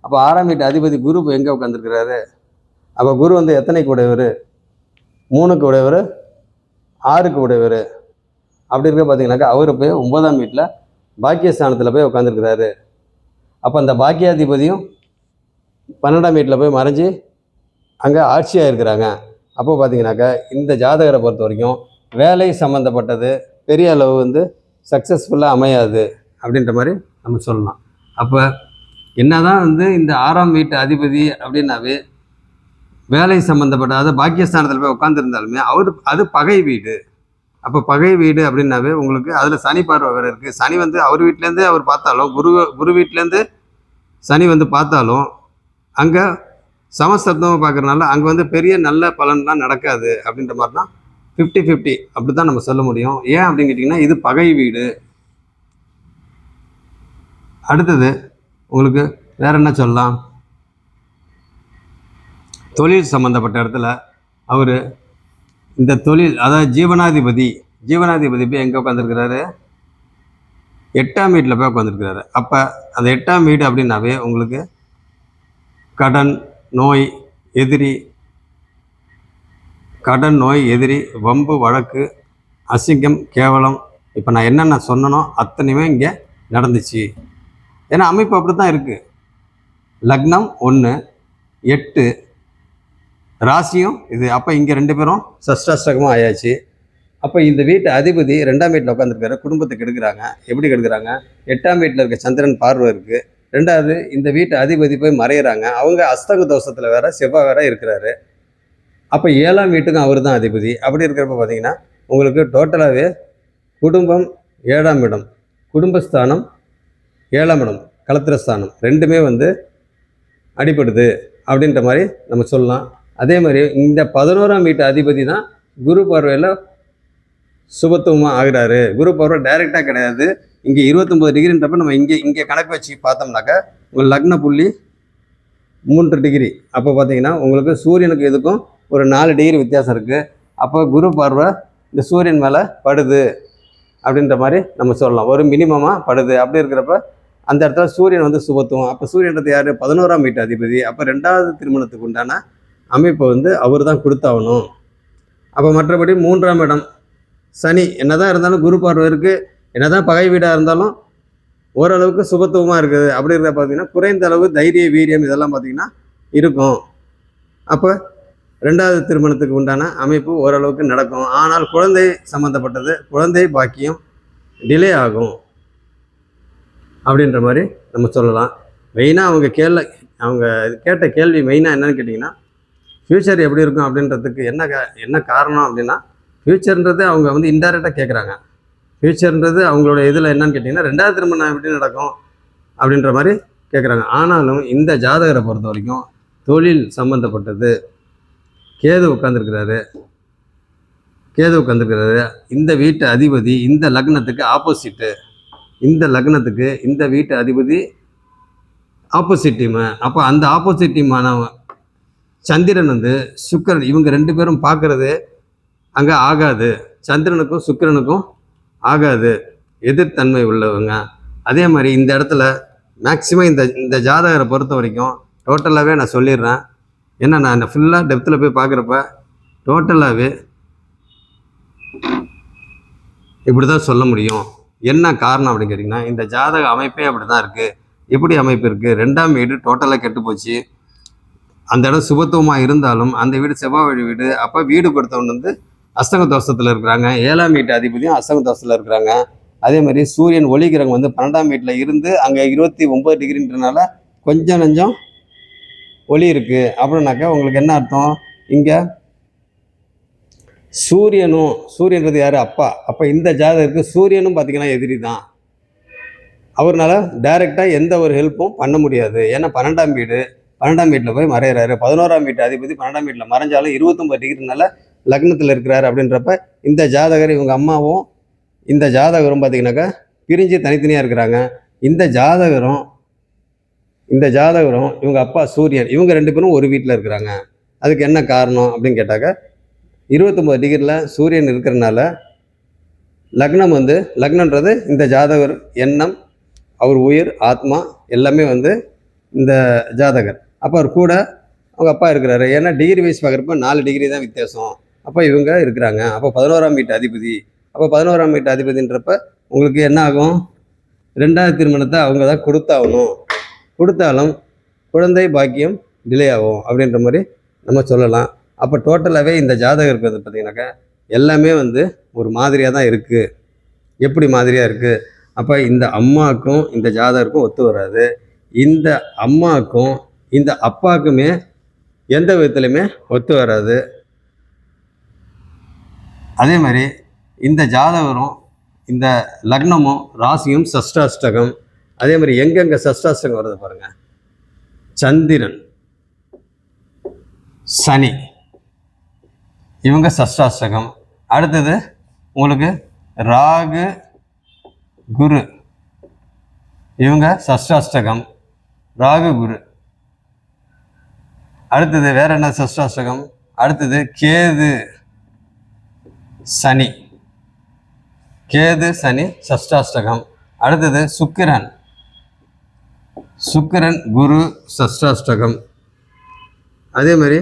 அப்போ 6ஆம் வீட்டு அதிபதி குரு இப்போ எங்கே உட்காந்துருக்கிறாரு? அப்போ குரு வந்து எத்தனைக்கு உடையவர்? 3க்கு உடையவர், 6க்கு உடையவர். அப்படி இருக்க பார்த்தீங்கன்னாக்கா அவர் போய் 9ஆம் வீட்டில் பாக்கியஸ்தானத்தில் போய் உட்காந்துருக்கிறாரு. அப்போ அந்த பாக்கியாதிபதியும் 12ஆம் வீட்டில் போய் மறைஞ்சி அங்கே ஆட்சியாக இருக்கிறாங்க. அப்போ பார்த்தீங்கன்னாக்கா இந்த ஜாதகரை பொறுத்த வரைக்கும் வேலை சம்மந்தப்பட்டது பெரிய அளவு வந்து சக்ஸஸ்ஃபுல்லாக அமையாது அப்படின்ற மாதிரி நம்ம சொல்லலாம். அப்போ என்னதான் வந்து இந்த 6ஆம் வீட்டு அதிபதி அப்படின்னாவே வேலை சம்மந்தப்பட்ட, அதாவது பாக்கியஸ்தானத்தில் போய் உட்காந்துருந்தாலுமே அது பகை வீடு. அப்போ பகை வீடு அப்படின்னாவே உங்களுக்கு அதில் சனி பார்வை வேறு இருக்குது. சனி வந்து அவர் வீட்டிலேருந்து அவர் பார்த்தாலும், குரு வீட்டிலேருந்து சனி வந்து பார்த்தாலும் அங்கே சமஸ்தத்துவமாக பார்க்குறனால அங்கே வந்து பெரிய நல்ல பலன்லாம் நடக்காது. அப்படின்ற மாதிரி தான் 50-50 அப்படி தான் நம்ம சொல்ல முடியும். ஏன் அப்படின்னு கேட்டிங்கன்னா இது பகை வீடு. அடுத்தது உங்களுக்கு வேற என்ன சொல்லலாம்? தொழில் சம்மந்தப்பட்ட இடத்துல அவர் இந்த தொழில், அதாவது ஜீவனாதிபதி போய் எங்கே உட்காந்துருக்கிறாரு? 8ஆம் வீட்டில் போய் உட்காந்துருக்கிறாரு. அப்போ அந்த 8ஆம் வீடு அப்படின்னாவே உங்களுக்கு கடன் நோய் எதிரி, வம்பு வழக்கு, அசிங்கம், கேவலம், இப்போ நான் என்னென்ன சொன்னனோ அத்தனையுமே இங்கே நடந்துச்சு. ஏன்னா அமைப்பு அப்படி தான் இருக்குது. லக்னம் 1, 8 ராசியும் இது. அப்போ இங்கே 2 பேரும் சஷ்டாஷ்டகமாக ஆயாச்சு. அப்போ இந்த வீட்டு அதிபதி 2ஆம் வீட்டில் உட்காந்துருக்காரு. குடும்பத்துக்கு எடுக்கிறாங்க. எப்படி கெடுக்கிறாங்க? 8ஆம் வீட்டில் இருக்க சந்திரன் பார்வை இருக்குது. 2வது இந்த வீட்டு அதிபதி போய் மறையிறாங்க. அவங்க அஸ்தக தோஷத்தில் வேற, செவ்வாய் வேற இருக்கிறாரு. அப்போ 7ஆம் வீட்டுக்கும் அவர் தான் அதிபதி. அப்படி இருக்கிறப்ப பார்த்தீங்கன்னா உங்களுக்கு டோட்டலாகவே குடும்பம் 7ஆம் இடம், குடும்பஸ்தானம் 7ஆம் இடம், களத்திரஸ்தானம் 2மே வந்து அடிபடுது அப்படின்ற மாதிரி நம்ம சொல்லலாம். அதே மாதிரி இந்த 11ஆம் வீட்டு அதிபதி தான் குரு பார்வையில் சுபத்துவமாக ஆகிறாரு. குரு பார்வை டைரெக்டாக கிடையாது. இங்கே 29 டிகிரின்றப்ப நம்ம இங்கே கணக்கு வச்சு பார்த்தோம்னாக்கா உங்கள் லக்ன புள்ளி 3 டிகிரி. அப்போ பார்த்தீங்கன்னா உங்களுக்கு சூரியனுக்கு இதுக்கும் ஒரு 4 டிகிரி வித்தியாசம் இருக்குது. அப்போ குரு பார்வை இந்த சூரியன் மேலே படுது அப்படின்ற மாதிரி நம்ம சொல்லலாம். ஒரு மினிமமாக படுது. அப்படி இருக்கிறப்ப அந்த இடத்துல சூரியன் வந்து சுபத்துவம். அப்போ சூரியன்றது யார்? 11ஆம் வீட்டு அதிபதி. அப்போ 2வது திருமணத்துக்கு உண்டான அமைப்பை வந்து அவர் தான் கொடுத்தாகணும். அப்போ மற்றபடி 3ஆம் இடம் சனி என்னதான் இருந்தாலும் குரு பார்வை இருக்குது. என்னதான் பகை வீடாக இருந்தாலும் ஓரளவுக்கு சுபத்துவமாக இருக்குது. அப்படி இருக்கிற பார்த்தீங்கன்னா குறைந்த அளவு தைரிய வீரியம் இதெல்லாம் பார்த்திங்கன்னா இருக்கும். அப்போ 2வது திருமணத்துக்கு உண்டான அமைப்பு ஓரளவுக்கு நடக்கும். ஆனால் குழந்தை சம்மந்தப்பட்டது, குழந்தை பாக்கியம் டிலே ஆகும் அப்படின்ற மாதிரி நம்ம சொல்லலாம். மெயினாக அவங்க கேட்ட கேள்வி மெயினாக என்னன்னு கேட்டிங்கன்னா ஃப்யூச்சர் எப்படி இருக்கும் அப்படின்றதுக்கு என்ன காரணம் அப்படின்னா, ஃப்யூச்சர்ன்றது அவங்க வந்து இன்டைரக்டாக கேட்குறாங்க. ஃப்யூச்சர்ன்றது அவங்களோட இதில் என்னன்னு கேட்டிங்கன்னா 2வது திருமணம் எப்படி நடக்கும் அப்படின்ற மாதிரி கேட்குறாங்க. ஆனாலும் இந்த ஜாதகரை பொறுத்த வரைக்கும் தொழில் சம்மந்தப்பட்டது கேது உட்காந்துருக்கிறாரு. இந்த வீட்டு அதிபதி இந்த லக்னத்துக்கு ஆப்போசிட்டு. இந்த லக்னத்துக்கு இந்த வீட்டு அதிபதி ஆப்போசிட் டீமு. அப்போ அந்த ஆப்போசிட் டீமான சந்திரன் வந்து சுக்கிரன், இவங்க 2 பேரும் பார்க்குறது அங்கே ஆகாது. சந்திரனுக்கும் சுக்கிரனுக்கும் ஆகாது, எதிர்த்தன்மை உள்ளவங்க. அதே மாதிரி இந்த இடத்துல மேக்சிமம் இந்த ஜாதகரை பொறுத்த வரைக்கும் டோட்டலாகவே நான் சொல்லிடுறேன். ஏன்னா நான் ஃபுல்லாக டெப்த்தில் போய் பார்க்குறப்ப டோட்டலாகவே இப்படி தான் சொல்ல முடியும். என்ன காரணம் அப்படின்னு கேட்டிங்கன்னா இந்த ஜாதக அமைப்பே அப்படி தான் இருக்குது. எப்படி அமைப்பு இருக்குது? 2ஆம் வீடு டோட்டலாக கெட்டு போச்சு. அந்த இடம் சுபத்துவமாக இருந்தாலும் அந்த வீடு செவ்வாய் வீடு. அப்போ வீடு கொடுத்தவன் வந்து அஸ்தங்க தோஷத்தில் இருக்கிறாங்க. 7ஆம் வீட்டு அதிபதியும் அஸ்தங்க தோஷத்தில் இருக்கிறாங்க. அதே மாதிரி சூரியன் ஒளிகிரகம் வந்து 12ஆம் வீட்டில் இருந்து அங்கே 29 டிகிரின்றனால கொஞ்சம் நஞ்சம் ஒளி இருக்குது. அப்படின்னாக்கா உங்களுக்கு என்ன அர்த்தம்? இங்கே சூரியன்றது யார்? அப்பா. அப்போ இந்த ஜாதகருக்கு சூரியனும் பார்த்திங்கன்னா எதிரி தான். அவர்னால டைரெக்டாக எந்த ஒரு ஹெல்ப்பும் பண்ண முடியாது. ஏன்னா 12ஆம் வீட்டில் போய் மறையிறாரு. 11ஆம் வீட்டு அதிபதி 12ஆம் வீட்டில் மறைஞ்சாலும் 29 டிகிரினால லக்னத்தில் இருக்கிறாரு. அப்படின்றப்ப இந்த ஜாதகர், இவங்க அம்மாவும் இந்த ஜாதகரும் பார்த்திங்கனாக்கா பிரிஞ்சு தனித்தனியாக இருக்கிறாங்க. இந்த ஜாதகரும் இவங்க அப்பா சூரியன், இவங்க 2 பேரும் ஒரு வீட்டில் இருக்கிறாங்க. அதுக்கு என்ன காரணம் அப்படின்னு கேட்டாக்க 29 டிகிரியில் சூரியன் இருக்கிறனால லக்னன்றது இந்த ஜாதகர் எண்ணம், அவர் உயிர், ஆத்மா எல்லாமே வந்து இந்த ஜாதகர். அப்போ அவர் கூட அவங்க அப்பா இருக்கிறாரு. ஏன்னா டிகிரி வைஸ் பார்க்குறப்ப 4 டிகிரி தான் வித்தியாசம். அப்போ இவங்க இருக்கிறாங்க. அப்போ 11ஆம் வீட்டு அதிபதி. அப்போ 11ஆம் வீட்டு அதிபதின்றப்ப உங்களுக்கு என்ன ஆகும்? 2வது திருமணத்தை அவங்க தான் கொடுத்தாலும் குழந்தை பாக்கியம் டிலே ஆகும் அப்படின்ற மாதிரி நம்ம சொல்லலாம். அப்போ டோட்டலாகவே இந்த ஜாதகருக்கு வந்து பார்த்திங்கனாக்கா எல்லாமே வந்து ஒரு மாதிரியாக தான் இருக்குது. எப்படி மாதிரியாக இருக்குது? அப்போ இந்த அம்மாவுக்கும் இந்த ஜாதகருக்கும் ஒத்து வராது. இந்த அம்மாவுக்கும் இந்த அப்பாவுக்குமே எந்த விதத்துலையுமே ஒத்து வராது. அதே மாதிரி இந்த ஜாதகரும் இந்த லக்னமும் ராசியும் சஷ்டாஷ்டகம். அதே மாதிரி எங்கெங்கே சஷ்டாஷ்டகம் வருது பாருங்கள். சந்திரன், சனி, இவங்க சஷ்டாஷ்டகம். அடுத்தது உங்களுக்கு ராகு, குரு, இவங்க சஷ்டாஷ்டகம். ராகு, குரு. அடுத்தது வேற என்ன சஷ்டாஷ்டகம்? அடுத்தது கேது, சனி. கேது, சனி சஷ்டாஷ்டகம். அடுத்தது சுக்கிரன், குரு சஷ்டாஷ்டகம். அதே மாதிரி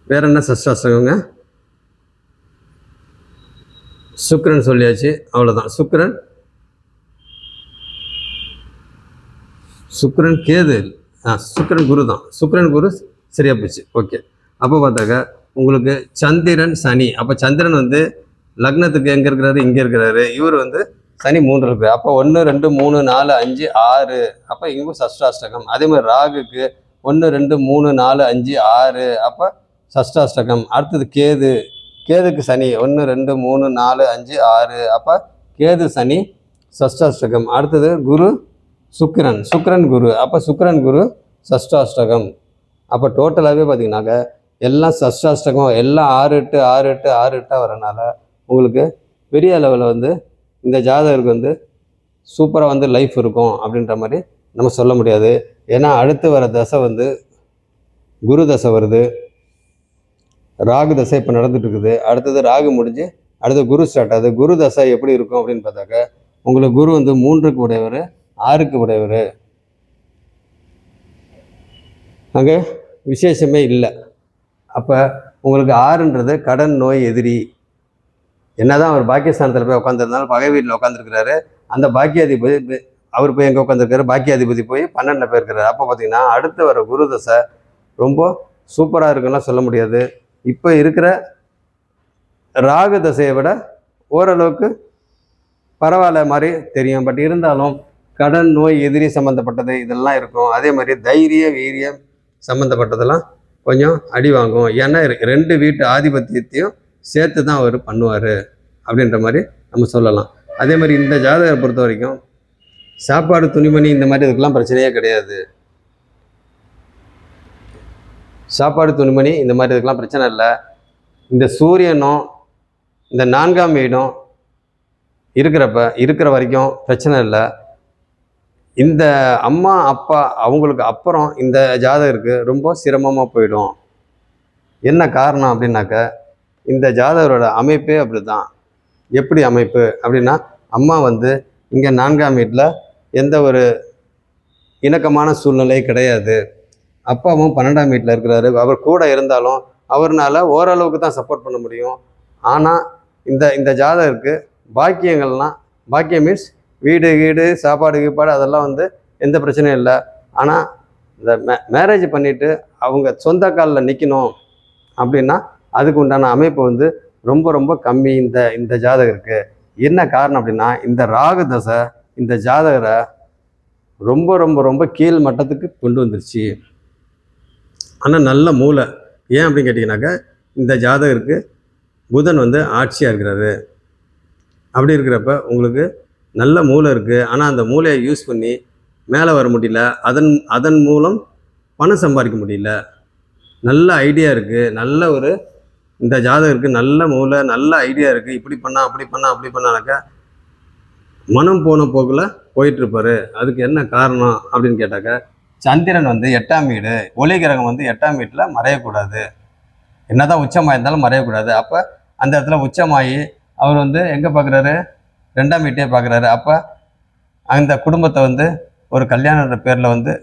வேற என்ன சஷ்டாஷ்டகங்க? சுக்கிரன் சொல்லியாச்சு, அவ்வளோதான். சுக்கிரன் கேது, சுக்கிரன் குரு தான். சுக்கிரன் குரு சரியா போச்சு. ஓகே. அப்போ பார்த்தாக்க உங்களுக்கு சந்திரன், சனி. அப்போ சந்திரன் வந்து லக்னத்துக்கு எங்கே இருக்கிறாரு? இங்கே இருக்கிறாரு. இவர் வந்து சனி 3 இருக்கிறார். அப்போ 1 2 3 4 5 6. அப்போ இவங்க சஷ்டாஷ்டகம். அதே மாதிரி ராகுக்கு 1 2 3 4 5 6. அப்போ சஷ்டாஷ்டகம். அடுத்தது கேதுக்கு சனி 1 2 3 4 5 6. அப்போ கேது, சனி சஷ்டாஷ்டகம். அடுத்தது குரு, சுக்கிரன் குரு. அப்போ சுக்கிரன் குரு சஷ்டாஷ்டகம். அப்போ டோட்டலாகவே பார்த்தீங்கன்னாக்க எல்லாம் சஷ்டாஷ்டகம், எல்லாம் 6 8 6 8 6 8 வரனால உங்களுக்கு பெரிய அளவில் வந்து இந்த ஜாதகருக்கு வந்து சூப்பராக வந்து லைஃப் இருக்கும் அப்படின்ற மாதிரி நம்ம சொல்ல முடியாது. ஏன்னா அடுத்து வர தசை வந்து குரு தசை வருது. ராகு தசை இப்போ நடந்துட்டு இருக்குது. அடுத்தது ராகு முடிஞ்சு அடுத்து குரு ஸ்டார்ட் ஆகுது. குரு தசை எப்படி இருக்கும் அப்படின்னு பார்த்தாக்க உங்களுக்கு குரு வந்து 3க்கு உடையவர், 6க்கு உடையவர். அங்கே விசேஷமே இல்லை. அப்போ உங்களுக்கு 6ன்றது கடன், நோய், எதிரி. என்னதான் அவர் பாக்கியஸ்தானத்தில் போய் உட்காந்துருந்தாலும் பகை வீட்டில் உட்காந்துருக்கிறாரு. அந்த பாக்கியாதிபதி அவர் போய் எங்கே உட்காந்துருக்காரு? பாக்கியாதிபதி போய் 12 போயிருக்கிறாரு. அப்போ பார்த்தீங்கன்னா அடுத்து வர குரு தசை ரொம்ப சூப்பராக இருக்குன்னா சொல்ல முடியாது. இப்போ இருக்கிற ராகு தசையை விட ஓரளவுக்கு பரவாயில்ல மாதிரி தெரியும். பட் இருந்தாலும் கடன், நோய், எதிரி சம்மந்தப்பட்டது இதெல்லாம் இருக்கும். அதே மாதிரி தைரிய, வீரியம் சம்மந்தப்பட்டதெல்லாம் கொஞ்சம் அடி வாங்கும். ஏன்னா 2 வீட்டு ஆதிபத்தியத்தையும் சேர்த்து தான் அவர் பண்ணுவார் அப்படின்ற மாதிரி நம்ம சொல்லலாம். அதே மாதிரி இந்த ஜாதகரை பொறுத்த வரைக்கும் சாப்பாடு, துணிமணி இந்த மாதிரி இதுக்கெல்லாம் பிரச்சனையே கிடையாது. சாப்பாடு, துணிமணி இந்த மாதிரி இதுக்கெல்லாம் பிரச்சனை இல்லை. இந்த சூரியனும் இந்த 4ஆம் வீடும் இருக்கிற வரைக்கும் பிரச்சனை இல்லை. இந்த அம்மா அப்பா அவங்களுக்கு அப்புறம் இந்த ஜாதகருக்கு ரொம்ப சிரமமாக போயிடும். என்ன காரணம் அப்படின்னாக்க இந்த ஜாதகரோட அமைப்பே அப்படி தான். எப்படி அமைப்பு அப்படின்னா அம்மா வந்து இங்கே 4ஆம் வீட்டில் எந்த ஒரு இணக்கமான சூழ்நிலை கிடையாது. அப்பாவும் 12ஆம் வீட்டில் இருக்கிறாரு. அவர் கூட இருந்தாலும் அவர்னால ஓரளவுக்கு தான் சப்போர்ட் பண்ண முடியும். ஆனால் இந்த ஜாதகருக்கு பாக்கியங்கள்லாம், பாக்கியம் மீன்ஸ் வீடு, சாப்பாடு கீப்பாடு அதெல்லாம் வந்து எந்த பிரச்சனையும் இல்லை. ஆனால் இந்த மேரேஜ் பண்ணிவிட்டு அவங்க சொந்த காலில் நிற்கணும் அப்படின்னா அதுக்கு உண்டான அமைப்பு வந்து ரொம்ப ரொம்ப கம்மி இந்த ஜாதகருக்கு. என்ன காரணம் அப்படின்னா இந்த ராகு தசை இந்த ஜாதகரை ரொம்ப ரொம்ப ரொம்ப கீழ் மட்டத்துக்கு கொண்டு வந்துருச்சு. ஆனால் நல்ல மூளை. ஏன் அப்படின்னு கேட்டிங்கனாக்கா இந்த ஜாதகருக்கு புதன் வந்து ஆட்சியாக இருக்கிறாரு. அப்படி இருக்கிறப்ப உங்களுக்கு நல்ல மூளை இருக்குது. ஆனால் அந்த மூளையை யூஸ் பண்ணி மேலே வர முடியல. அதன் மூலம் பணம் சம்பாதிக்க முடியல. நல்ல ஐடியா இருக்குது. நல்ல ஒரு இந்த ஜாதகருக்கு நல்ல மூளை, நல்ல ஐடியா இருக்குது. இப்படி பண்ணால் அப்படி பண்ணானாக்கா மனம் போன போக்கில் போயிட்டுருப்பார். அதுக்கு என்ன காரணம் அப்படின்னு கேட்டாக்க சந்திரன் வந்து 8ஆம் வீடு, ஒளி கிரகம் வந்து 8ஆம் வீட்டில் மறையக்கூடாது. என்னதான் உச்சமாக இருந்தாலும் மறையக்கூடாது. அப்போ அந்த இடத்துல உச்சமாகி அவர் வந்து எங்கே பார்க்குறாரு? 2ஆம் வீட்டையே பார்க்குறாரு. அப்போ அந்த குடும்பத்தை வந்து ஒரு கல்யாண பேரில் வந்து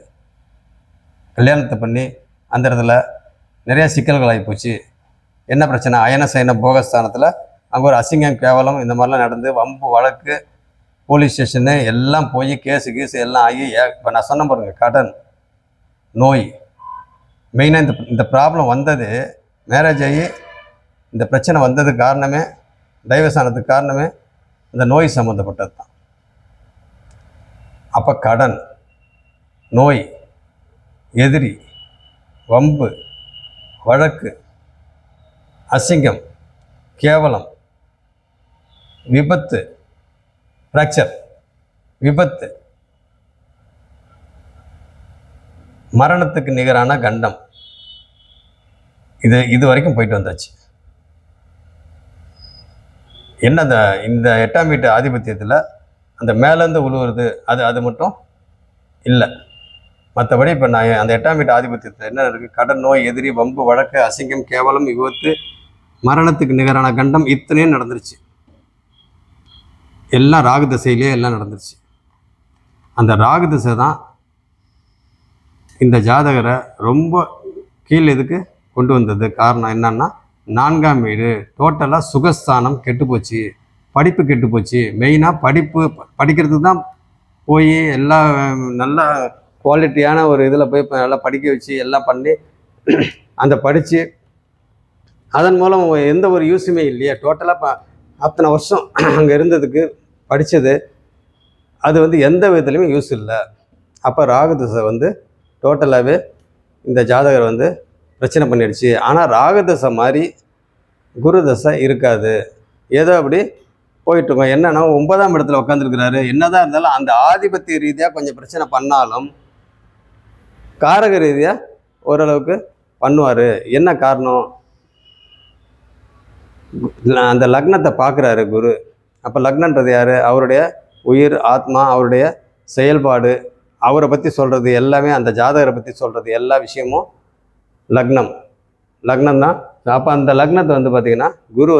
கல்யாணத்தை பண்ணி அந்த இடத்துல நிறையா சிக்கல்கள் ஆகிப்போச்சு. என்ன பிரச்சனை? அயன சயன போகஸ்தானத்தில் அங்கே ஒரு அசிங்கம், கேவலம் இந்த மாதிரிலாம் நடந்து வம்பு, வழக்கு, போலீஸ் ஸ்டேஷனு எல்லாம் போய் கேஸு எல்லாம் ஆகி இப்போ நான் சொன்ன பாருங்க, கடன், நோய். மெயினாக இந்த ப்ராப்ளம் வந்தது மேரேஜ் ஆகி இந்த பிரச்சனை வந்ததுக்கு காரணமே, டைவர்ஸ் ஆனதுக்கு காரணமே அந்த நோய் சம்மந்தப்பட்டது தான். அப்போ கடன், நோய், எதிரி, வம்பு, வழக்கு, அசிங்கம், கேவலம், விபத்து, ஃப்ராக்சர், விபத்து, மரணத்துக்கு நிகரான கண்டம், இது வரைக்கும் போயிட்டு வந்தாச்சு. என்ன இந்த 8ஆம் வீட்டு ஆதிபத்தியத்தில் அந்த மேலேருந்து உழுவுறது அது மட்டும் இல்லை. மற்றபடி இப்போ நான் அந்த 8ஆம் வீட்டு ஆதிபத்தியத்தில் என்ன இருக்குது, கடன், நோய், எதிரி, வம்பு, வழக்கு, அசிங்கம், கேவலம், விபத்து, மரணத்துக்கு நிகரான கண்டம் இத்தனையும் நடந்துருச்சு. எல்லாம் ராகு திசையிலே எல்லாம் நடந்துருச்சு. அந்த ராகு திசை தான் இந்த ஜாதகரை ரொம்ப கீழ் இதுக்கு கொண்டு வந்தது. காரணம் என்னன்னா, 4ஆம் வீடு டோட்டலாக சுகஸ்தானம் கெட்டுப்போச்சு, படிப்பு கெட்டுப்போச்சு. மெயினாக படிக்கிறதுக்கு தான் போய் எல்லா நல்ல குவாலிட்டியான ஒரு இதில் போய் நல்லா படிக்க வச்சு எல்லாம் பண்ணி அந்த படித்து அதன் மூலம் எந்த ஒரு யூஸுமே இல்லையே. டோட்டலாக அத்தனை வருஷம் அங்கே இருந்ததுக்கு படித்தது அது எந்த விதத்துலையுமே யூஸ் இல்லை. அப்போ ராகு திசை டோட்டலாகவே இந்த ஜாதகர் பிரச்சனை பண்ணிடுச்சு. ஆனால் ராகு திசை மாதிரி குரு தசை இருக்காது. ஏதோ அப்படி போயிட்டுருக்கோம். என்னன்னா 9ஆம் இடத்துல உட்காந்துருக்கிறாரு. என்னதான் இருந்தாலும் அந்த ஆதிபத்திய ரீதியாக கொஞ்சம் பிரச்சனை பண்ணாலும் காரக ரீதியாக ஓரளவுக்கு பண்ணுவார். என்ன காரணம், அந்த லக்னத்தை பார்க்குறாரு குரு. அப்போ லக்னன்றது யார், அவருடைய உயிர், ஆத்மா, அவருடைய செயல்பாடு, அவரை பற்றி சொல்கிறது எல்லாமே, அந்த ஜாதகரை பற்றி சொல்கிறது எல்லா விஷயமும் லக்னம் தான். அப்போ அந்த லக்னத்தை பார்த்திங்கன்னா குரு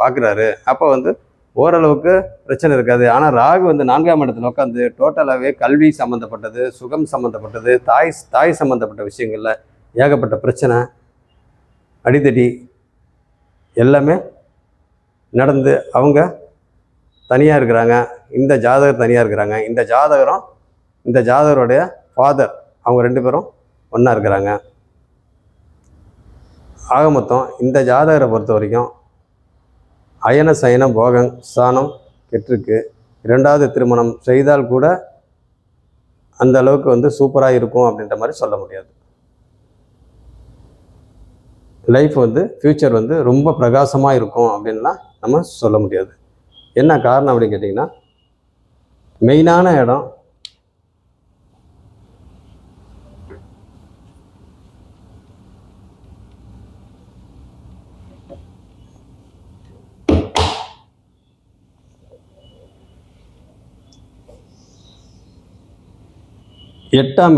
பார்க்குறாரு. அப்போ ஓரளவுக்கு பிரச்சனை இருக்காது. ஆனால் ராகு 4ஆம் இடத்துல உட்காந்து டோட்டலாகவே கல்வி சம்மந்தப்பட்டது, சுகம் சம்மந்தப்பட்டது, தாய் சம்மந்தப்பட்ட விஷயங்களில் ஏகப்பட்ட பிரச்சனை, அடித்தடி எல்லாமே நடந்து அவங்க தனியாக இருக்கிறாங்க. இந்த ஜாதகர் தனியாக இருக்கிறாங்க. இந்த ஜாதகருடைய ஃபாதர் அவங்க 2 பேரும் ஒன்றா இருக்கிறாங்க. ஆக மொத்தம் இந்த ஜாதகரை பொறுத்த வரைக்கும் அயன சயன போகம் ஸ்தானம் கெட்டிருக்கு. 2வது திருமணம் செய்தால் கூட அந்த அளவுக்கு சூப்பராக இருக்கும் அப்படின்ற மாதிரி சொல்ல முடியாது. லைஃப் ஃப்யூச்சர் ரொம்ப பிரகாசமாக இருக்கும் அப்படின்லாம் நம்ம சொல்ல முடியாது. என்ன காரணம் அப்படின்னு கேட்டிங்கன்னா, மெயினான இடம் எட்டாம்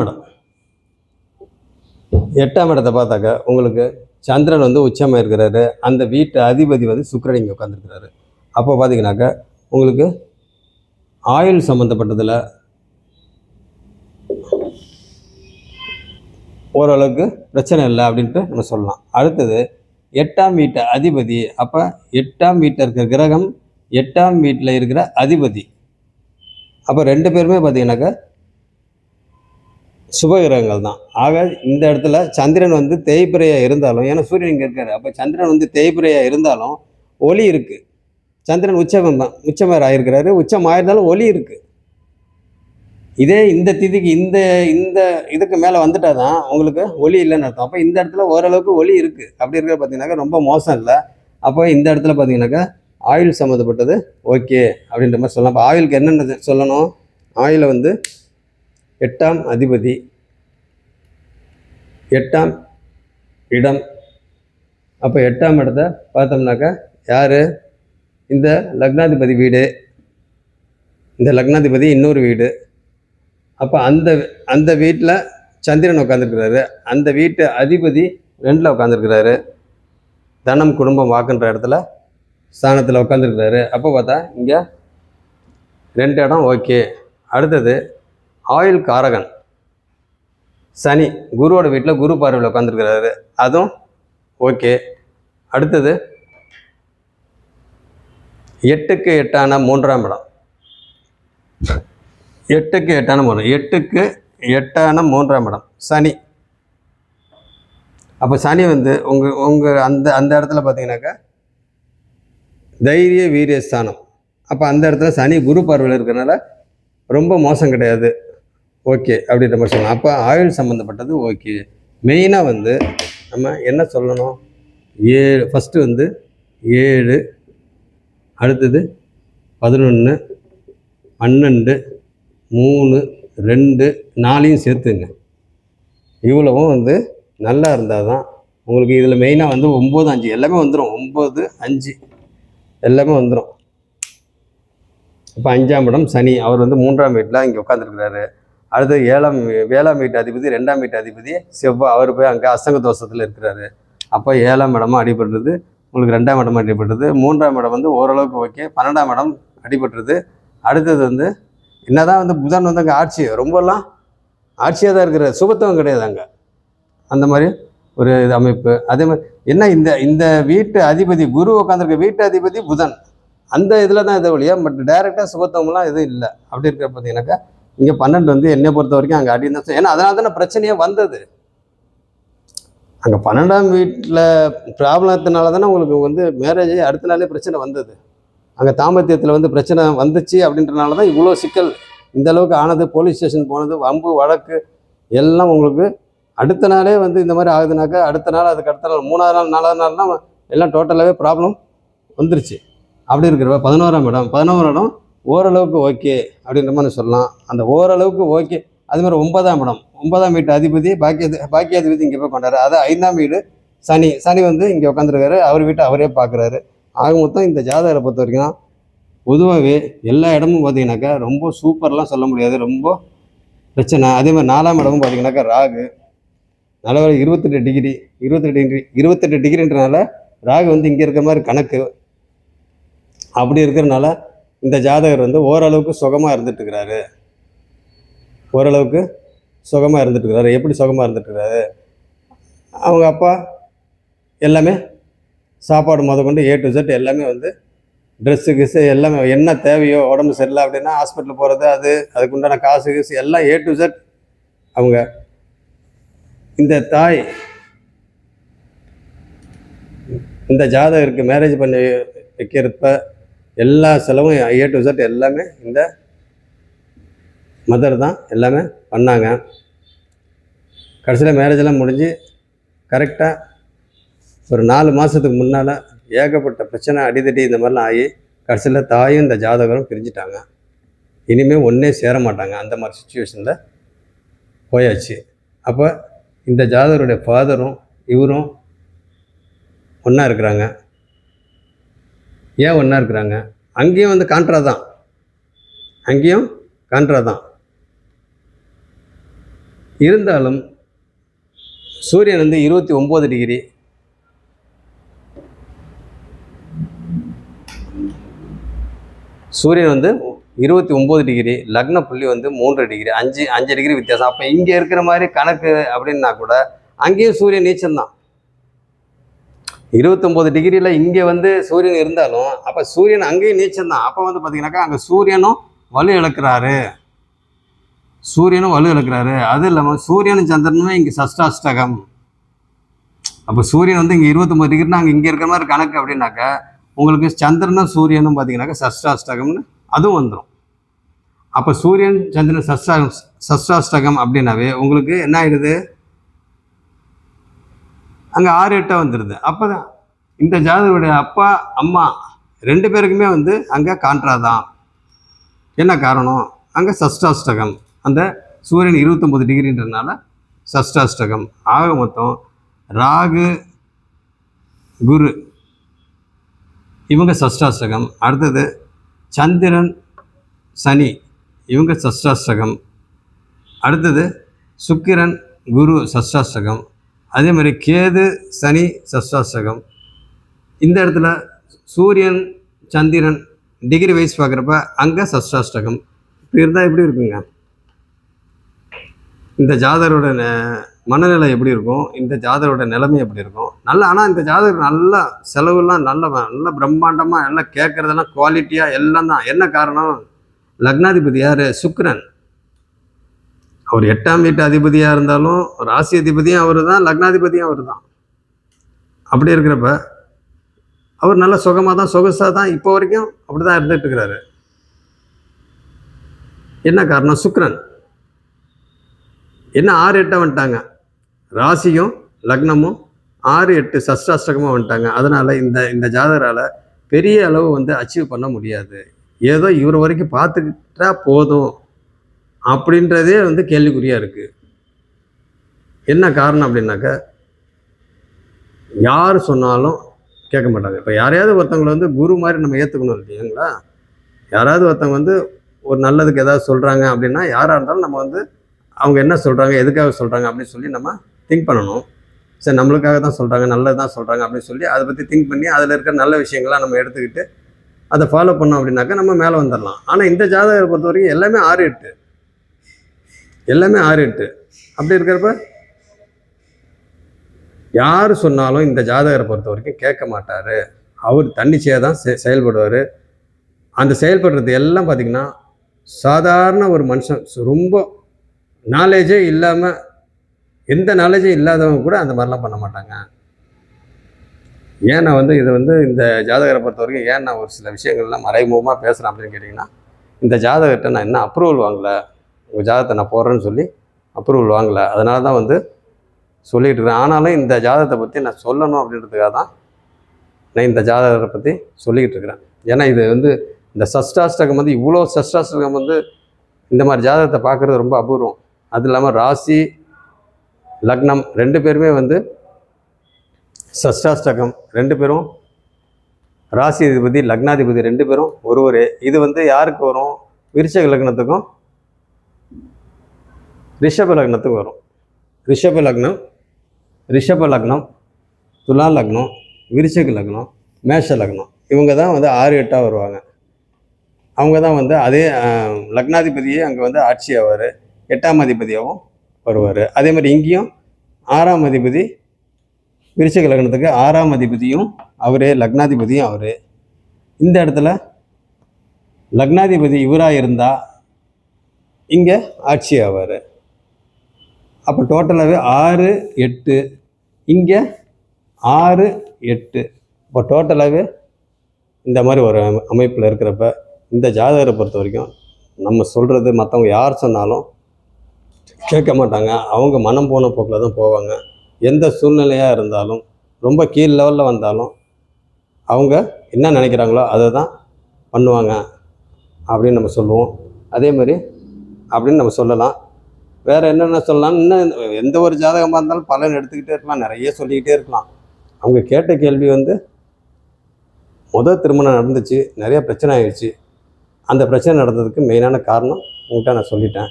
இடத்தை பார்த்தாக்கா உங்களுக்கு சந்திரன் உச்சமாக இருக்கிறாரு. அந்த வீட்டு அதிபதி சுக்கிரன் இங்கே உட்காந்துருக்கிறாரு. அப்போ பார்த்தீங்கன்னாக்கா உங்களுக்கு ஆயுள் சம்மந்தப்பட்டதில் ஓரளவுக்கு பிரச்சனை இல்லை அப்படின்ட்டு நம்ம சொல்லலாம். அடுத்தது 8ஆம் வீட்டு அதிபதி. அப்போ 8ஆம் வீட்டில் இருக்கிற கிரகம் 8ஆம் வீட்டில் இருக்கிற அதிபதி. அப்போ 2 பேருமே பார்த்தீங்கன்னாக்கா சுபகிரகங்கள் தான். ஆக இந்த இடத்துல சந்திரன் தேய்பிரையாக இருந்தாலும், ஏன்னா சூரியன் இங்கே இருக்காரு, அப்போ சந்திரன் தேய்பிரையாக இருந்தாலும் ஒளி இருக்குது. சந்திரன் உச்சமர் ஆகிருக்கிறாரு. உச்சம் ஆயிருந்தாலும் ஒளி இருக்குது. இதே இந்த திதிக்கு இந்த இதுக்கு மேலே வந்துட்டா தான் உங்களுக்கு ஒளி இல்லைன்னு அர்த்தம். அப்போ இந்த இடத்துல ஓரளவுக்கு ஒளி இருக்குது. அப்படி இருக்கிற பார்த்தீங்கன்னாக்கா ரொம்ப மோசம் இல்லை. அப்போ இந்த இடத்துல பார்த்தீங்கன்னாக்கா ஆயுள் சம்மந்தப்பட்டது ஓகே அப்படின்ற மாதிரி சொல்லலாம். அப்போ ஆயுளுக்கு என்னென்ன சொல்லணும், ஆயுளை 8ஆம் அதிபதி, 8ஆம் இடம். அப்போ 8ஆம் இடத்தை பார்த்தோம்னாக்கா யார், இந்த லக்னாதிபதி வீடு, இந்த லக்னாதிபதி இன்னொரு வீடு. அப்போ அந்த வீட்டில் சந்திரன் உட்காந்துருக்கிறாரு. அந்த வீட்டு அதிபதி 2ல் உட்காந்துருக்கிறாரு. தனம் குடும்பம் வாக்குன்ற இடத்துல ஸ்தானத்தில் உட்காந்துருக்கிறாரு. அப்போ பார்த்தா இங்கே 2 இடம் ஓகே. அடுத்தது ஆயுள் காரகன் சனி குருவோட வீட்டில் குரு பார்வையில் உட்காந்துருக்கிறாரு. அதுவும் ஓகே. அடுத்தது 8க்கு 8ஆன 3ஆம் இடம். 8க்கு 8ஆன 3ஆம் இடம் சனி. அப்போ சனி உங்கள் அந்த இடத்துல பார்த்தீங்கன்னாக்கா தைரிய வீரிய ஸ்தானம். அப்போ அந்த இடத்துல சனி குரு பார்வையில் இருக்கிறனால ரொம்ப மோசம் கிடையாது, ஓகே அப்படின்ற மாதிரி சொல்லலாம். அப்போ ஆயுள் சம்மந்தப்பட்டது ஓகே. மெயினாக வந்து நம்ம என்ன சொல்லணும், 7 ஃபஸ்ட்டு வந்து 7, அடுத்தது 11, 12, 3, 2, 4 சேர்த்துங்க. இவ்வளவும் வந்து நல்லா இருந்தால் தான் உங்களுக்கு இதில் மெயினாக வந்து 9, 5 எல்லாமே வந்துடும். 9, 5 எல்லாமே வந்துடும். இப்போ 5ஆம் இடம் சனி, அவர் வந்து 3ஆம் வீட்டில் இங்கே உட்காந்துருக்கிறாரு. அடுத்து 7ஆம் வீட்டு அதிபதி 2ஆம் வீட்டு அதிபதி செவ்வாய், அவர் போய் அங்கே அஸ்தங்க தோஷத்தில் இருக்கிறாரு. அப்போ 7ஆம் இடமும் அடிபடுறது, உங்களுக்கு 2ஆம் இடமும் அடிபடுறது, 3ஆம் இடம் வந்து ஓரளவுக்கு ஓகே, 12ஆம் இடம் அடிபட்டுருது. அடுத்தது வந்து என்னதான் வந்து புதன் வந்து அங்கே ஆட்சி ரொம்பலாம் ஆட்சியாக தான் இருக்கிற, சுபத்துவம் கிடையாது அங்கே, அந்த மாதிரி ஒரு இது அமைப்பு. அதே மாதிரி என்ன இந்த இந்த வீட்டு அதிபதி குரு உட்காந்துருக்க வீட்டு அதிபதி புதன், அந்த இதில் தான் இதை ஒழியா பட் டைரெக்டாக சுபத்துவம்லாம் எதுவும் இல்லை. அப்படி இருக்கிற பார்த்தீங்கன்னாக்கா இங்கே 12 வந்து என்னை பொறுத்த வரைக்கும் அங்கே அடி தான். ஏன்னா அதனால தானே பிரச்சனையே வந்தது. அங்கே 12ஆம் வீட்டில் ப்ராப்ளத்தினால தானே உங்களுக்கு வந்து மேரேஜ் அடுத்த நாளே பிரச்சனை வந்தது. அங்கே தாம்பத்தியத்தில் வந்து பிரச்சனை வந்துச்சு அப்படின்றனால தான் இவ்வளோ சிக்கல் இந்த அளவுக்கு ஆனது. போலீஸ் ஸ்டேஷன் போனது, வம்பு வழக்கு எல்லாம் உங்களுக்கு அடுத்த நாளே வந்து இந்த மாதிரி ஆகுதுனாக்கா அடுத்த நாள், அதுக்கு அடுத்த நாள், 3ஆவது நாள், 4ஆவது நாள்லாம் எல்லாம் டோட்டலாகவே ப்ராப்ளம் வந்துருச்சு. அப்படி இருக்கிறப்ப 11ஆம் இடம் ஓரளவுக்கு ஓகே அப்படின்ற மாதிரி சொல்லலாம். அந்த ஓரளவுக்கு ஓகே. அதுமாதிரி 9ஆம் இடம், 9ஆம் வீட்டு அதிபதி பாக்கியாதிபதி இங்கே போய் பண்ணுறாரு. அது 5ஆம் வீடு சனி வந்து இங்கே உட்காந்துருக்காரு, அவர் வீட்டை அவரே பார்க்குறாரு. ஆக மொத்தம் இந்த ஜாதகரை பொறுத்த வரைக்கும் பொதுவாகவே எல்லா இடமும் பார்த்தீங்கன்னாக்கா ரொம்ப சூப்பர்லாம் சொல்ல முடியாது, ரொம்ப பிரச்சனை. அதே மாதிரி 4ஆம் இடமும் பார்த்தீங்கன்னாக்கா ராகு நல்ல 28 டிகிரின்றனால ராகு வந்து இங்கே இருக்கிற மாதிரி கணக்கு. அப்படி இருக்கிறனால இந்த ஜாதகர் வந்து ஓரளவுக்கு சுகமாக இருந்துட்டுருக்கிறாரு. எப்படி சுகமாக இருந்துட்டுருக்கிறாரு, அவங்க அப்பா எல்லாமே சாப்பாடு முதற்கொண்டு A to Z எல்லாமே வந்து ட்ரெஸ்ஸு கிஸ்ஸு எல்லாமே என்ன தேவையோ, உடம்பு சரியில்லை அப்படின்னா ஹாஸ்பிட்டல் போகிறது, அதுக்குண்டான காசு கிசு எல்லாம் A to Z அவங்க. இந்த தாய் இந்த ஜாதகருக்கு மேரேஜ் பண்ணி வைக்கிறப்ப எல்லா செலவும் A to Z எல்லாமே இந்த மதர் தான் எல்லாமே பண்ணாங்க. கடைசியில் மேரேஜெல்லாம் முடிஞ்சு கரெக்டாக ஒரு 4 மாதத்துக்கு முன்னால் ஏகப்பட்ட பிரச்சனை அடிதடி இந்த மாதிரிலாம் ஆகி கடைசியில் தாயும் இந்த ஜாதகரும் பிரிஞ்சுட்டாங்க. இனிமேல் ஒன்றே சேர மாட்டாங்க, அந்த மாதிரி சுச்சுவேஷனில் போயாச்சு. அப்போ இந்த ஜாதகருடைய ஃபாதரும் இவரும் ஒன்றா இருக்கிறாங்க. ஏன் ஒன்றா இருக்கிறாங்க, அங்கேயும் வந்து கான்ட்ரா தான். இருந்தாலும் சூரியன் வந்து 29 டிகிரி, சூரியன் வந்து 29 டிகிரி, லக்ன புள்ளி வந்து 3 டிகிரி, 5 டிகிரி வித்தியாசம். அப்போ இங்கே இருக்கிற மாதிரி கணக்கு அப்படின்னா கூட அங்கேயும் சூரியன் நீச்சம்தான். 29 டிகிரியில் இங்கே வந்து சூரியன் இருந்தாலும் அப்போ சூரியன் அங்கேயும் நீச்சம்தான். அப்போ வந்து பார்த்தீங்கன்னாக்கா அங்கே சூரியனும் வலு இழக்கிறாரு. அது இல்லாமல் சூரியனும் சந்திரனுமே இங்கே சஷ்டாஷ்டகம். அப்போ சூரியன் வந்து இங்கே 29 டிகிரினா அங்கே இங்கே இருக்கிற மாதிரி கணக்கு அப்படின்னாக்கா உங்களுக்கு சந்திரனும் சூரியனும் பார்த்தீங்கன்னாக்கா சஷ்டாஷ்டகம்னு அதுவும் வந்துடும். அப்போ சூரியன் சந்திரன் சஷ்டாஷ்டகம் அப்படின்னாவே உங்களுக்கு என்ன ஆகிடுது, அங்கே 6, 8 வந்துடுது. அப்போ தான் இந்த ஜாதகருடைய அப்பா அம்மா 2 பேருக்குமே வந்து அங்கே கான்ட்ரா தான். என்ன காரணம், அங்கே சஷ்டாஷ்டகம், அந்த சூரியன் 29 டிகிரின்றனால சஷ்டாஷ்டகம். ஆக மொத்தம் ராகு குரு இவங்க சஷ்டாஷ்டகம். அடுத்தது சந்திரன் சனி இவங்க சஷ்டாஷ்டகம். அடுத்தது சுக்கிரன் குரு சஷ்டாஷ்டகம். அதே மாதிரி கேது சனி சஷ்டாஷ்டகம். இந்த இடத்துல சூரியன் சந்திரன் டிகிரி வைஸ் பார்க்குறப்ப அங்கே சஷ்டாஷ்டகம். இப்படி இருந்தால் எப்படி இருக்குங்க, இந்த ஜாதகரோட மனநிலை எப்படி இருக்கும், இந்த ஜாதகரோட நிலைமை எப்படி இருக்கும். ஆனால் இந்த ஜாதகர் நல்லா செலவுலாம் நல்ல பிரம்மாண்டமாக எல்லாம் கேட்குறதெல்லாம் குவாலிட்டியாக எல்லாம் தான். என்ன காரணம், லக்னாதிபதி யார், சுக்கிரன். அவர் 8ஆம் வீட்டு அதிபதியாக இருந்தாலும் ராசி அதிபதியும் அவர் தான், லக்னாதிபதியும் அவர் தான். அப்படி இருக்கிறப்ப அவர் நல்ல சுகமாக தான் சொகுசாக தான் இப்போ வரைக்கும் அப்படி தான் இருந்துகிட்டு இருக்கிறாரு. என்ன காரணம்? சுக்கிரன். என்ன 6 8 வந்துட்டாங்க, ராசியும் லக்னமும் 6 8 சஷ்டாஷ்டகமாக வந்துட்டாங்க. அதனால் இந்த ஜாதகரால் பெரிய அளவு வந்து அச்சீவ் பண்ண முடியாது. ஏதோ இவர் வரைக்கும் பார்த்துக்கிட்டா போதும் அப்படின்றதே வந்து கேள்விக்குறியாக இருக்குது. என்ன காரணம் அப்படின்னாக்க, யார் சொன்னாலும் கேட்க மாட்டாங்க. இப்போ யாரையாவது ஒருத்தவங்களை வந்து குரு மாதிரி நம்ம ஏற்றுக்கணும் இல்லைங்களா? யாராவது ஒருத்தவங்க வந்து ஒரு நல்லதுக்கு ஏதாவது சொல்கிறாங்க அப்படின்னா, யாராக இருந்தாலும் நம்ம வந்து அவங்க என்ன சொல்கிறாங்க, எதுக்காக சொல்கிறாங்க அப்படின்னு சொல்லி நம்ம திங்க் பண்ணணும். சரி, நம்மளுக்காக தான் சொல்கிறாங்க, நல்லது தான் சொல்கிறாங்க அப்படின்னு சொல்லி அதை பற்றி திங்க் பண்ணி அதில் இருக்கிற நல்ல விஷயங்கள்லாம் நம்ம எடுத்துக்கிட்டு அதை ஃபாலோ பண்ணோம் அப்படின்னாக்கா நம்ம மேலே வந்துடலாம். ஆனால் இந்த ஜாதகத்தை பொறுத்த வரைக்கும் எல்லாமே 6 8, எல்லாமே 6 8. அப்படி இருக்கிறப்ப யார் சொன்னாலும் இந்த ஜாதகரை பொறுத்த வரைக்கும் கேட்க மாட்டார். அவர் தன்னிச்சையாக தான் செயல்படுவார். அந்த செயல்படுறது எல்லாம் பார்த்திங்கன்னா சாதாரண ஒரு மனுஷன், ரொம்ப நாலேஜே இல்லாமல், எந்த நாலேஜும் இல்லாதவங்க கூட அந்த மாதிரிலாம் பண்ண மாட்டாங்க. ஏன் நான் வந்து இதை வந்து இந்த ஜாதகரை பொறுத்த வரைக்கும் ஏன் நான் ஒரு சில விஷயங்கள்லாம் மறைமுகமாக பேசுகிறேன் அப்படின்னு கேட்டிங்கன்னா, இந்த ஜாதகத்தை நான் என்ன அப்ரூவல் வாங்கலை, உங்கள் ஜாதகத்தை நான் போடுறேன்னு சொல்லி அப்ரூவல் வாங்கலை. அதனால தான் வந்து சொல்லிகிட்டு இருக்கிறேன். ஆனாலும் இந்த ஜாதகத்தை பற்றி நான் சொல்லணும் அப்படின்றதுக்காக தான் நான் இந்த ஜாதகத்தை பற்றி சொல்லிக்கிட்டு இருக்கிறேன். ஏன்னா இது வந்து இந்த சஷ்டாஷ்டகம் வந்து இவ்வளோ சஷ்டாஷ்டகம் வந்து இந்த மாதிரி ஜாதகத்தை பார்க்குறது ரொம்ப அபூர்வம். அது இல்லாமல் ராசி லக்னம் 2 பேருமே வந்து சஷ்டாஷ்டகம், 2 பேரும் ராசி அதிபதி லக்னாதிபதி 2 பேரும் ஒருவரே. இது வந்து யாருக்கு வரும்? விருச்சிக லக்னத்துக்கும் ரிஷப லக்னத்துக்கும் வரும். ரிஷப லக்னம், துலா லக்னம், விருச்சிக லக்னம், மேஷ லக்னம், இவங்க தான் வந்து 6 8 வருவாங்க. அவங்க தான் வந்து அதே லக்னாதிபதியே அங்கே வந்து ஆட்சி ஆவார், 8ஆம் அதிபதியாகவும் வருவார். அதே மாதிரி இங்கேயும் 6ஆம் அதிபதி, விருச்சிக லக்னத்துக்கு 6ஆம் அதிபதியும் அவரே, லக்னாதிபதியும் அவரே. இந்த இடத்துல லக்னாதிபதி இவராக இருந்தால் இங்கே ஆட்சி ஆவார். அப்போ டோட்டலாகவே 6 8, இங்கே 6 8. இப்போ டோட்டலாகவே இந்த மாதிரி ஒரு அமைப்பில் இருக்கிறப்ப இந்த ஜாதகரை பொறுத்த வரைக்கும் நம்ம சொல்கிறது மற்றவங்க யார் சொன்னாலும் கேட்க மாட்டாங்க. அவங்க மனம் போன போக்கில் தான் போவாங்க. எந்த சூழ்நிலையாக இருந்தாலும், ரொம்ப கீழ் லெவலில் வந்தாலும் அவங்க என்ன நினைக்கிறாங்களோ அதை தான் பண்ணுவாங்க அப்படின்னு நம்ம சொல்லுவோம். அதே மாதிரி அப்படின்னு நம்ம சொல்லலாம். வேறு என்னென்ன சொல்லலாம், இன்னும் எந்த ஒரு ஜாதகமாக இருந்தாலும் பலன் எடுத்துக்கிட்டே இருக்கலாம், நிறைய சொல்லிக்கிட்டே இருக்கலாம். அவங்க கேட்ட கேள்வி வந்து முதல் திருமணம் நடந்துச்சு, நிறைய பிரச்சனை ஆகிடுச்சு. அந்த பிரச்சனை நடந்ததுக்கு மெயினான காரணம் உங்கள்கிட்ட நான் சொல்லிட்டேன்.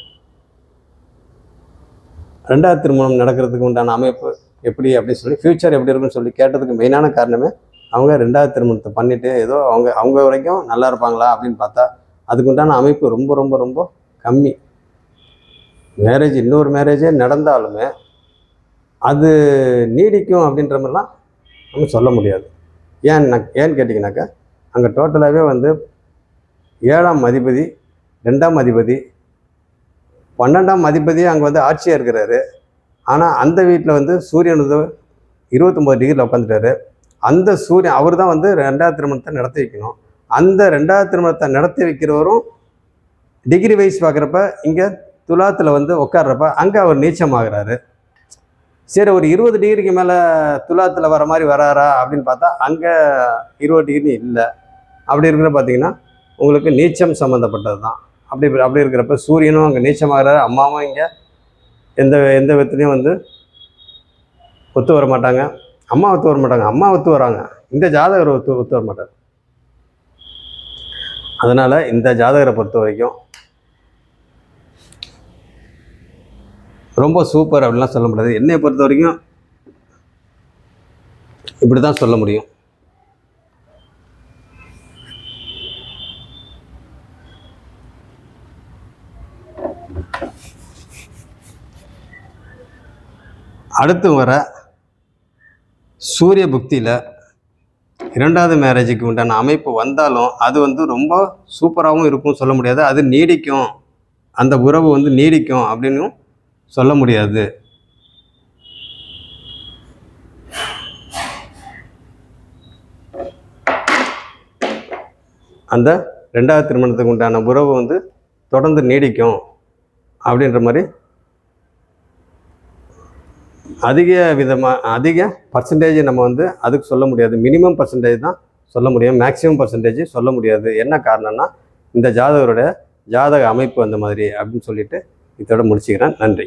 2வது திருமணம் நடக்கிறதுக்கு உண்டான அமைப்பு எப்படி அப்படின்னு சொல்லி, ஃப்யூச்சர் எப்படி இருக்குன்னு சொல்லி கேட்டதுக்கு மெயினான காரணமே அவங்க 2வது திருமணத்தை பண்ணிவிட்டு ஏதோ அவங்க வரைக்கும் நல்லா இருப்பாங்களா அப்படின்னு பார்த்தா அதுக்கு உண்டான அமைப்பு ரொம்ப ரொம்ப ரொம்ப கம்மி. மேரேஜ், இன்னொரு மேரேஜே நடந்தாலுமே அது நீடிக்கும் அப்படின்ற மாதிரிலாம் நம்ம சொல்ல முடியாது. ஏன்னு கேட்டிங்கனாக்கா, அங்கே டோட்டலாகவே வந்து 7ஆம் அதிபதி, 2ஆம் அதிபதி, 12ஆம் அதிபதியே அங்கே வந்து ஆட்சியாக இருக்கிறாரு. ஆனால் அந்த வீட்டில் வந்து சூரியன் வந்து 29 டிகிரியில் உட்காந்துட்டாரு. அந்த சூரியன் அவர் தான் வந்து 2வது திருமணத்தை நடத்தி வைக்கணும். அந்த 2வது திருமணத்தை நடத்தி வைக்கிறவரும் டிகிரி வைஸ் பார்க்குறப்ப இங்கே துலாத்தில் வந்து உட்கார்றப்ப அங்கே அவர் நீச்சமாகிறாரு. சரி, ஒரு 20 டிகிரிக்கு மேலே துலாத்தில் வர மாதிரி வராரா அப்படின்னு பார்த்தா அங்கே 20 டிகிரி இல்லை. அப்படி இருக்கிற பார்த்தீங்கன்னா உங்களுக்கு நீச்சம் சம்மந்தப்பட்டது தான். அப்படி இருக்கிறப்ப சூரியனும் அங்கே நீச்சமாகிறாரு, அம்மாவும் இங்கே எந்த விதத்துலையும் வந்து ஒத்து வர மாட்டாங்க. அம்மா ஒத்து வராங்க, இந்த ஜாதகரை ஒத்து வர மாட்டார். அதனால் இந்த ஜாதகரை பொறுத்த வரைக்கும் ரொம்ப சூப்பர் அப்படின்லாம் சொல்ல முடியாது. என்னை பொறுத்த வரைக்கும் இப்படி தான் சொல்ல முடியும். அடுத்து வர சூரிய புக்தியில் 2வது மேரேஜுக்கு உண்டான அமைப்பு வந்தாலும் அது வந்து ரொம்ப சூப்பராகவும் இருக்கும்னு சொல்ல முடியாது. அது நீடிக்கும், அந்த உறவு வந்து நீடிக்கும் அப்படின்னும் சொல்ல முடியாது. அந்த 2வது திருமணத்துக்கு உண்டான உறவு வந்து தொடர்ந்து நீடிக்கும் அப்படின்ற மாதிரி அதிக பர்சன்டேஜ் நம்ம வந்து அதுக்கு சொல்ல முடியாது. மினிமம் பர்சன்டேஜ் தான் சொல்ல முடியும், மேக்ஸிமம் பர்சன்டேஜ் சொல்ல முடியாது. என்ன காரணம்னா இந்த ஜாதகருடைய ஜாதக அமைப்பு அந்த மாதிரி அப்படின்னு சொல்லிட்டு இதோட முடிச்சுக்கிறேன். நன்றி.